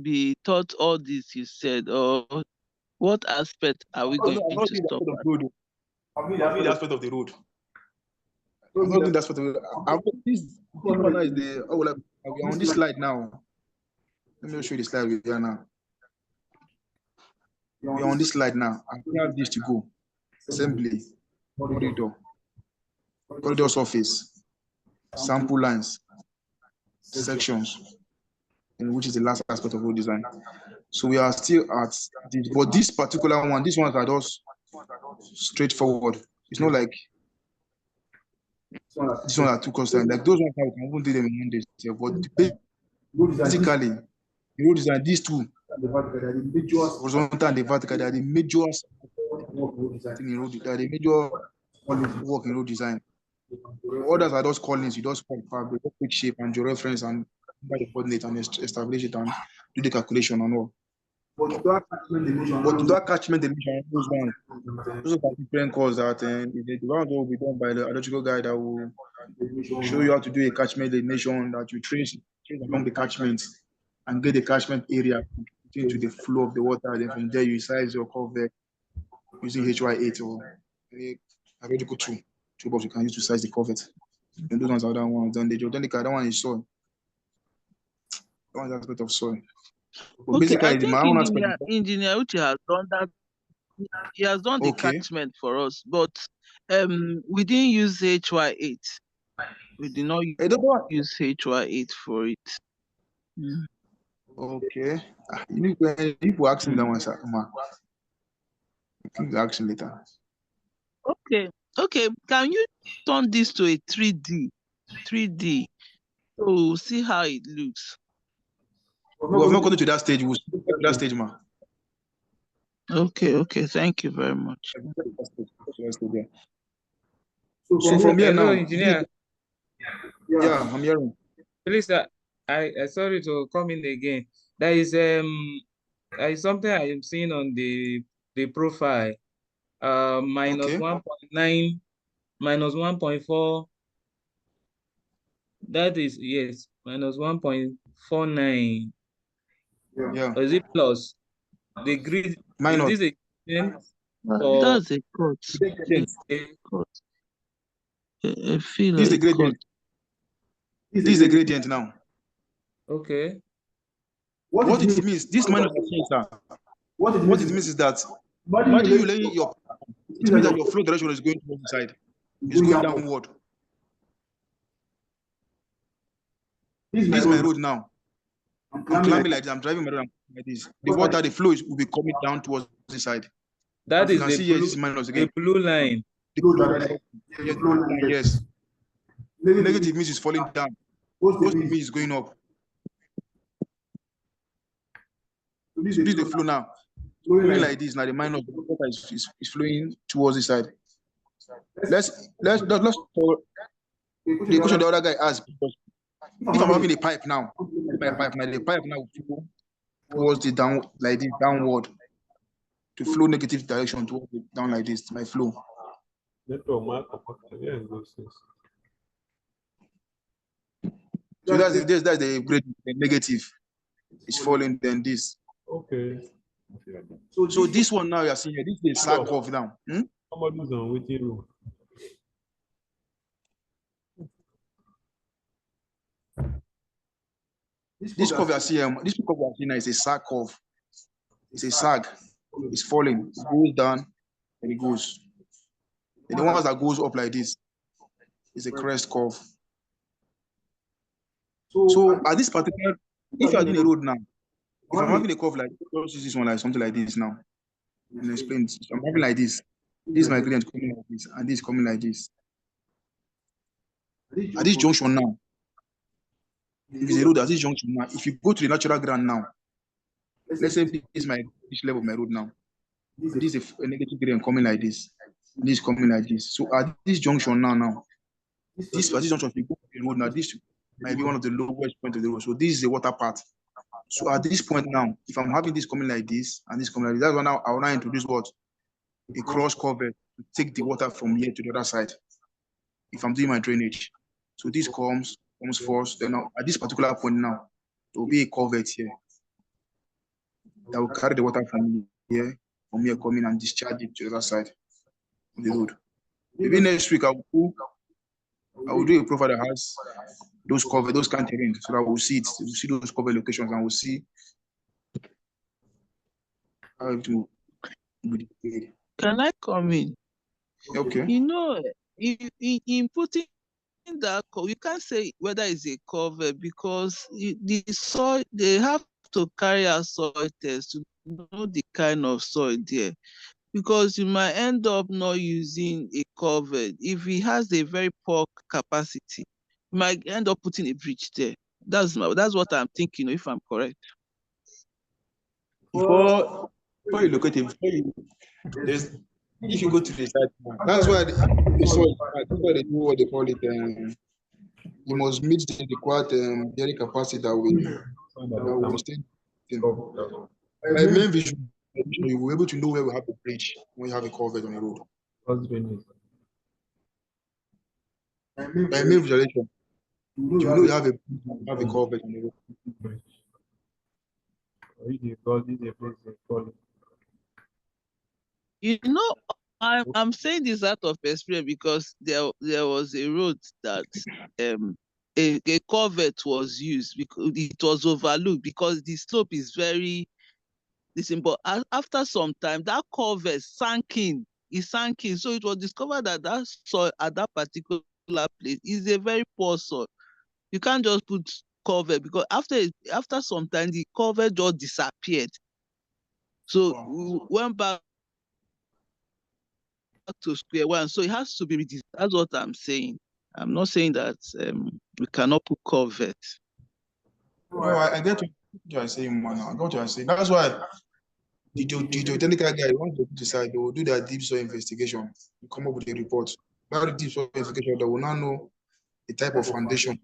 be taught all this you said, or what aspect are we going to stop at? I'm in the aspect of the road. I'm not doing that aspect of the road. This one is the we're on this slide now. Let me show you the slide we are now. We're on this slide now. We have this to go. Assembly, corridor surface, sample lines, sections, and which is the last aspect of road design. So we are still at this, but this particular one, these ones are just straightforward. It's not like this one are too costly. Like those ones, I can even do them in 1 day. But basically, the road design, these two, horizontal and the vertical, they are the major thing in road. They are the major work in road design. Others are just callings. You just call the quick shape and your reference and by the coordinate and establish it and do the calculation and all. But to that catchment division, those are different calls that the round will be done by the electrical guy that will show you how to do a catchment delineation, that you trace along the catchment and get the catchment area into the flow of the water. Then from there you size your cover using HY8 or a radical toolbox you can use to size the covert. And those ones are that ones. Then the geotechnical, that one is soil. That one is aspect of soil. But Okay, I basically, think my own aspect. Engineer Uche has done that. He has done the catchment for us, but we didn't use HY8. We did not use HY8 for it. Okay. You need to ask me that one, sir. You can ask me later. Okay. Can you turn this to a 3D? So we'll see how it looks. We have not gotten to that stage. We'll still get to that stage, ma. Okay. Thank you very much. So from here now, engineer. Yeah, I'm hearing. Please, I sorry to come in again. There is something I am seeing on the profile. Minus 1.9, minus 1.4. That is, yes, minus 1.49. Yeah. Or is it plus? The grid, minus. Is this a That's a cut. I feel This is the like gradient. This is the gradient now. Okay. What it means, this minus here, sir. What it means is that imagine you laying your, it means that your flow direction is going towards the side. It's going downward. This is my road now. I'm climbing like this. I'm driving my road like this. The water, the flow will be coming down towards the side. That you is can the see blue, here, this is minus again. the blue line. The blue line, yes. Negative means it's falling down. Positive means it's going up. So this is the flow now. Flowing like this now. The minus, the water is flowing towards the side. Let's for the question the other guy asked. If I'm having a pipe now, the pipe now will flow towards the down like this, downward, to flow negative direction towards the down like this. My flow. So that's the grade, the negative is falling, then this. Okay. So this one now you are seeing here, this is a sag curve now. Somebody's on waiting room. This curve you are seeing, is a sag curve. It's a sag. It's falling. It goes down and it goes. And the ones that goes up like this is a crest curve. So at this particular, if you are doing a road now, if I'm having a curve like this one, like something like this now, and explain. I'm having like this. This is my gradient coming like this, and this coming like this. At this junction now, if it's a road at this junction now, if you go to the natural ground now, let's say this is this level of my road now. This is a negative gradient coming like this. This is coming like this. So at this junction now, this junction, if you go to the road now, this might be one of the lowest points of the road. So this is the water part. So at this point now, if I'm having this coming like this and this coming like this, that's when I will now introduce what? A cross cover to take the water from here to the other side. If I'm doing my drainage. So this comes first. Then at this particular point now, there will be a culvert here that will carry the water from here coming and discharge it to the other side of the road. Maybe next week I will do a profile that has those cover, those kind of terrain, so that we'll see it. We'll see those cover locations and we'll see how to be. Can I come in? Okay. You know, in putting that, you can't say whether it's a cover because the soil, they have to carry out soil tests to know the kind of soil there. Because you might end up not using a cover. If it has a very poor capacity, you might end up putting a bridge there. That's what I'm thinking, if I'm correct. Before you locate it, if you go to the site, that's why the soil, that's why they do what they call it. You must meet the required bearing capacity that will sustain. My main vision, you will be able to know where we have a bridge when you have a culvert on the road. My main visualization, you know you have a culvert on the road. You know, I'm saying this out of experience because there was a road that a culvert was used because it was overlooked because the slope is very listen, but after some time that culvert sank in. It sank in. So it was discovered that that soil at that particular place is a very poor soil. You can't just put culvert because after some time the culvert just disappeared. So we went back to square one. So it has to be redesigned. That's what I'm saying. I'm not saying that we cannot put culvert. No, I get what you're saying, man. I got what you're saying. That's why the geotechnical guy, once they decide, they will do their deep soil investigation, come up with a report. By the deep soil investigation, they will now know the type of foundation,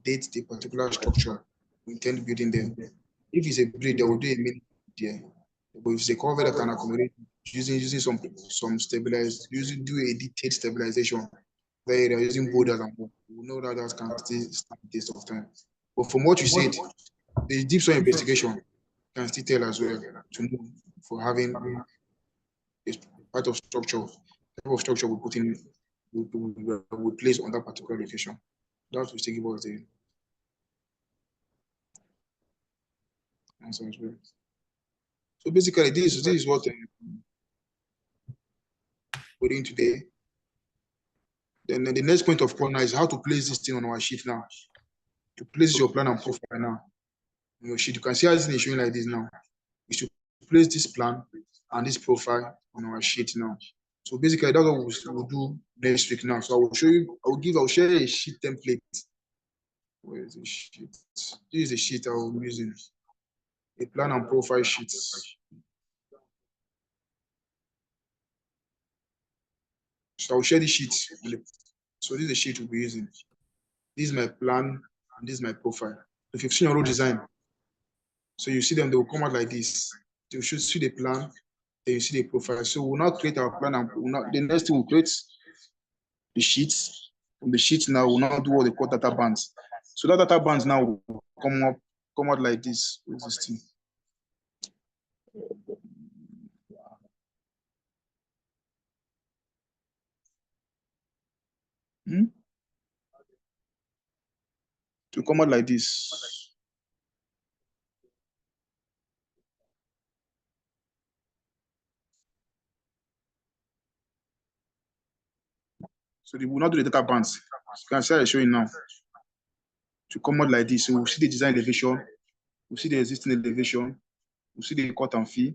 date the particular structure we intend building there. If it's a bridge, they will do a mini there. But if it's a cover that can accommodate using some stabilized, do a detailed stabilization where they're using boulders and we know that can still stand the test of time. But from what you said, the deep soil investigation can still tell as well to know for having a part of structure, type of structure we put in we place on that particular location. That will still give us the answer as well. So basically, this is what we're doing today. Then the next point of call now is how to place this thing on our sheet now. To place your plan and profile now on your sheet. You can see how this is showing like this now. You should place this plan and this profile on our sheet now. So basically, that's what we'll do next week now. So I will show you, I'll share a sheet template. Where is the sheet? This is the sheet I will be using. A plan and profile sheet. So I'll share the sheet. So this is the sheet we'll be using. This is my plan and this is my profile. If you've seen your road design, so you see them, they will come out like this. You should see the plan, then you see the profile. So we'll now create our plan and the next thing we'll create the sheets. From the sheets now, we'll now do what they call data bands. So that data bands now will come out like this with this thing. To come out like this. So we will not do the data bands. You can see I show you now. To come out like this, so we'll see the design elevation, we'll see the existing elevation, we'll see the cut and fill,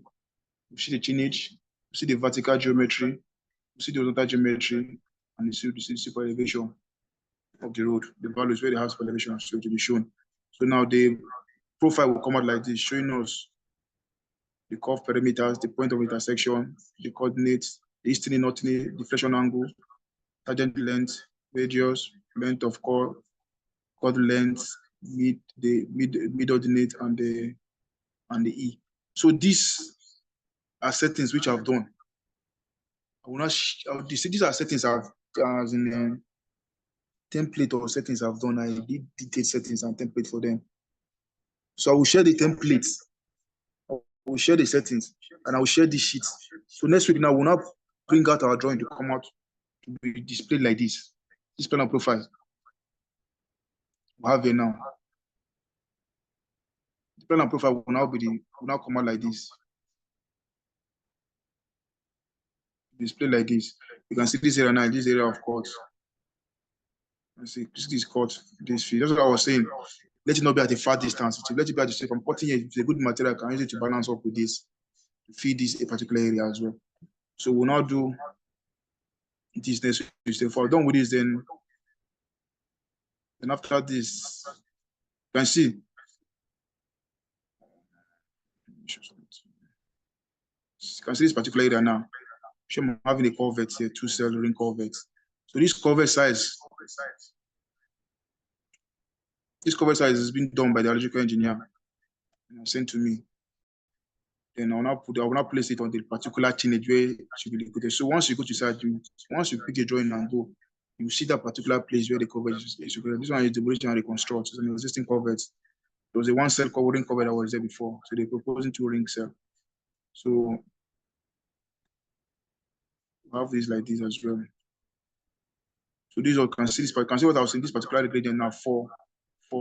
we'll see the tonnage, we'll see the vertical geometry, we'll see the horizontal geometry, and you see the super elevation of the road, the values where the house elevation so to be shown. So now the profile will come out like this, showing us the curve perimeters, the point of intersection, the coordinates, the easterly, northerly, deflection angle, tangent length, radius, length of chord length, mid ordinate, and the E. So these are settings which I've done. I will not. These are settings as in template or settings I've done. I did detailed settings and template for them. So I will share the templates. I will share the settings, and I will share the sheets. So next week now we'll now bring out our drawing to come out to be displayed like this. This plan of profile. We have it now. The plan and profile will now come out like this. Display like this. You can see this area now, this area of court. Let's see, this is court, this field. That's what I was saying. Let it not be at a far distance. Let it be at the same. From cutting it, it's a good material. I can use it to balance up with this, to feed this a particular area as well. So we'll now do this next week. If we're done with this, then after this, you can see. You can see this particular area now. I'm having a culvert here, 2-cell ring culvert. So this culvert size has been done by the electrical engineer and sent to me. Then I will not place it on the particular tonnage where it should be located. So once you go to site, once you pick a drawing and go, you see that particular place where the culvert is located. This one is demolition and reconstruct. It's an existing culvert. There was a 1-cell ring culvert that was there before. So they're proposing 2-ring cell. So we have this like this as well. So these all can see this, but you can see what I was saying. This particular gradient now for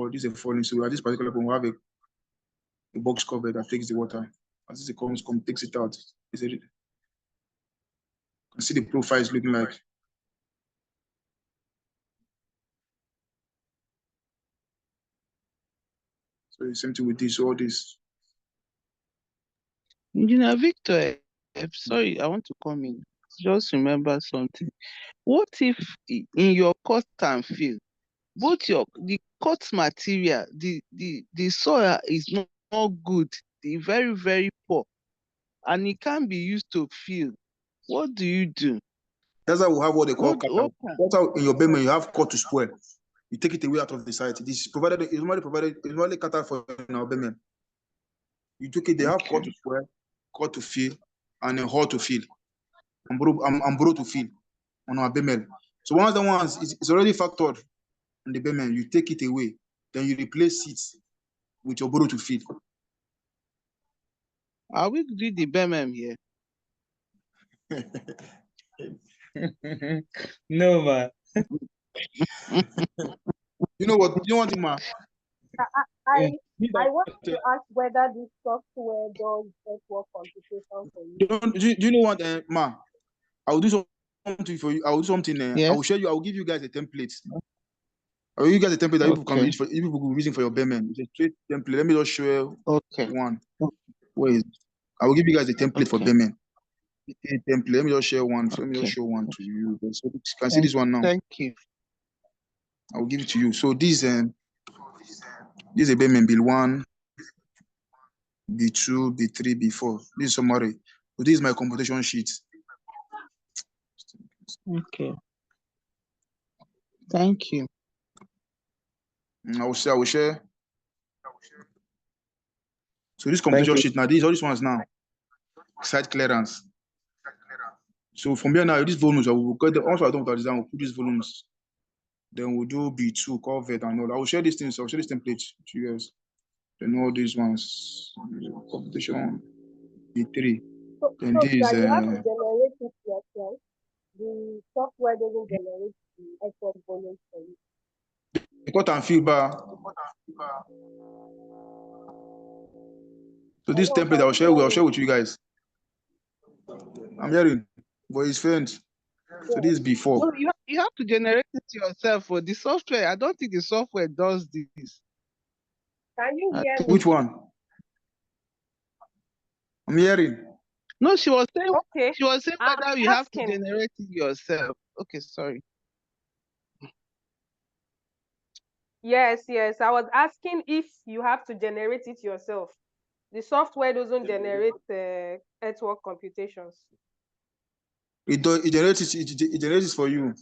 this is a falling. So at this particular point, we have a box cover that takes the water. As it comes, takes it out. You can see the profile is looking like. So the same thing with this, all this. Engineer Victor, sorry, I want to come in. Just remember something. What if in your cut and fill, both the cut material, the soil is not good, the very, very poor, and it can't be used to fill? What do you do? That's how we have what they call cut. That's how in your basement you have cut to spoil. You take it away out of the site. This is provided. It's normally cut out for in our basement. You took it. They have cut to spoil, cut to fill, and a hole to fill, and bro to fill on our basement. So once the ones it's already factored on the basement, you take it away. Then you replace it with your bro to fill. Are we doing the BMM here? No, man. You know what? You know what, ma? I want to ask whether this software does network computation for you. Do you know what, ma? I will do something for you. I will do something. Yes. I will share you. I will give you guys a template. I will give you guys a template that you can use for. You people will be using for your payment. It's a straight template. Let me just show one. Wait. I will give you guys a template for payment. A template. Let me just share one. Let me just show one to you. So you can see this one now. Thank you. I will give it to you. So this is a payment bill 1, B2, B3, B4. This is summary. So this is my computation sheet. Okay. Thank you. I will share. So this computation sheet now, these all these ones now. Site clearance. So from here now, these volumes I will get them. Also, I don't design, we'll put these volumes. Then we'll do B2, cohort and all. I will share these things, I'll share this template to you guys. Then all these ones. Computation B3. Then So this you have to generate it yourself. The software doesn't generate the export volumes for you. cut and fill bar. So this template I'll share with you guys. I'm hearing, but it's faint. So this is before. No, you have to generate it yourself for the software. I don't think the software does this. Can you hear me? Which one? I'm hearing. No, she was saying Okay. she was saying I'm whether you have to asking. generate it yourself. Okay, sorry. Yes. I was asking if you have to generate it yourself. The software doesn't generate network computations. It generates it generates for you.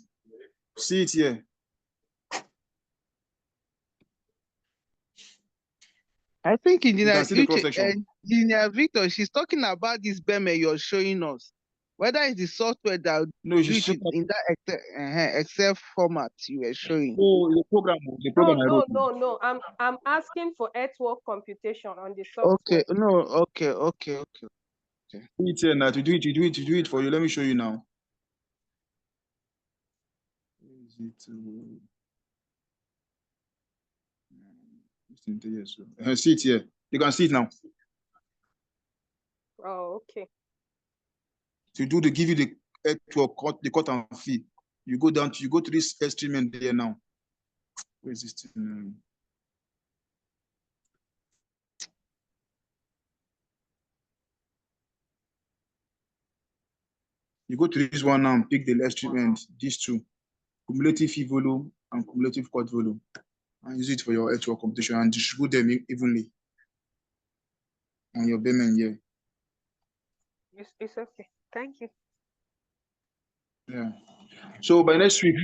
See it here. I think Engineer Victor, she's talking about this BEME you're showing us. Whether it's the software that no, do it in that Excel format you were showing. Oh, the program No. I'm asking for network computation on the software. Okay. See it here now. To do it for you. Let me show you now. Is it see it here. You can see it now. Oh, okay. To give you the cut and fee. You go to this instrument there now. Where is this? You go to this one now and pick the instrument, these two, cumulative fee volume and cumulative cut volume, and use it for your network computation and distribute them evenly on your payment here. It's okay. Thank you. Yeah. So by next week,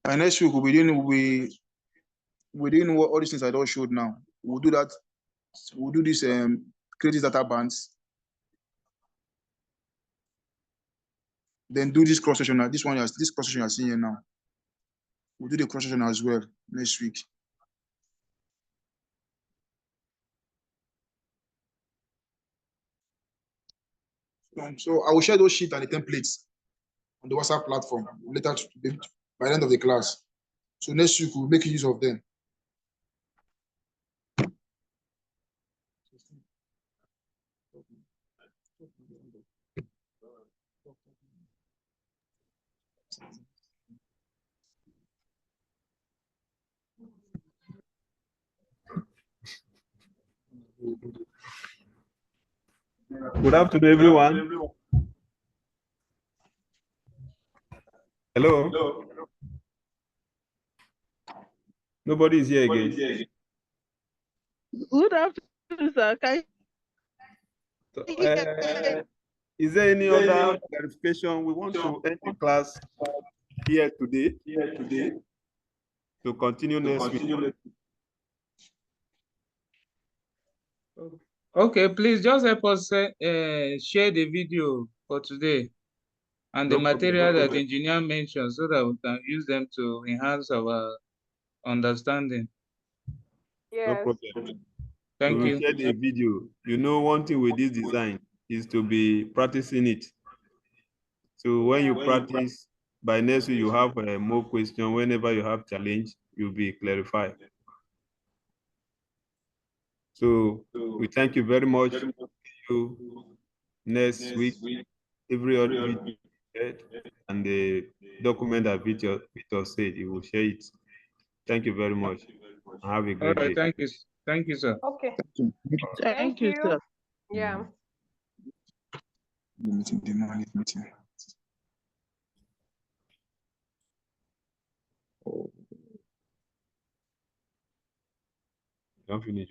we'll be doing what all these things I just showed now. We'll do that. We'll do this create these data bands. Then do this cross section. This cross section you're seeing here now. We'll do the cross section as well next week. So I will share those sheets and the templates on the WhatsApp platform later by the end of the class. So next week we'll make use of them. Good afternoon, everyone. Hello. Nobody is here again. Good afternoon, sir. Is there any other clarification? We want to end the class here today to continue next week. Okay, please just help us share the video for today and the material that the engineer mentioned so that we can use them to enhance our understanding. Yes. No problem. Thank you. Share the video. You know, one thing with this design, is to be practicing it. So when you practice, by next week you have more question. Whenever you have challenge, you'll be clarified. So we thank you very much. See you next week. Every other video and the document that Victor said, he will share it. Thank you very much. Have a All great right, day. thank you, sir. Okay. Thank you, sir. Yeah. The meeting, the morning meeting. Don't finish.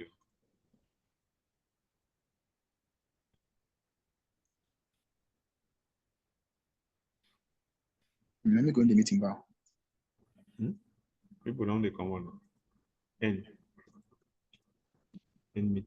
Let me go in the meeting now. People don't come on. End meeting.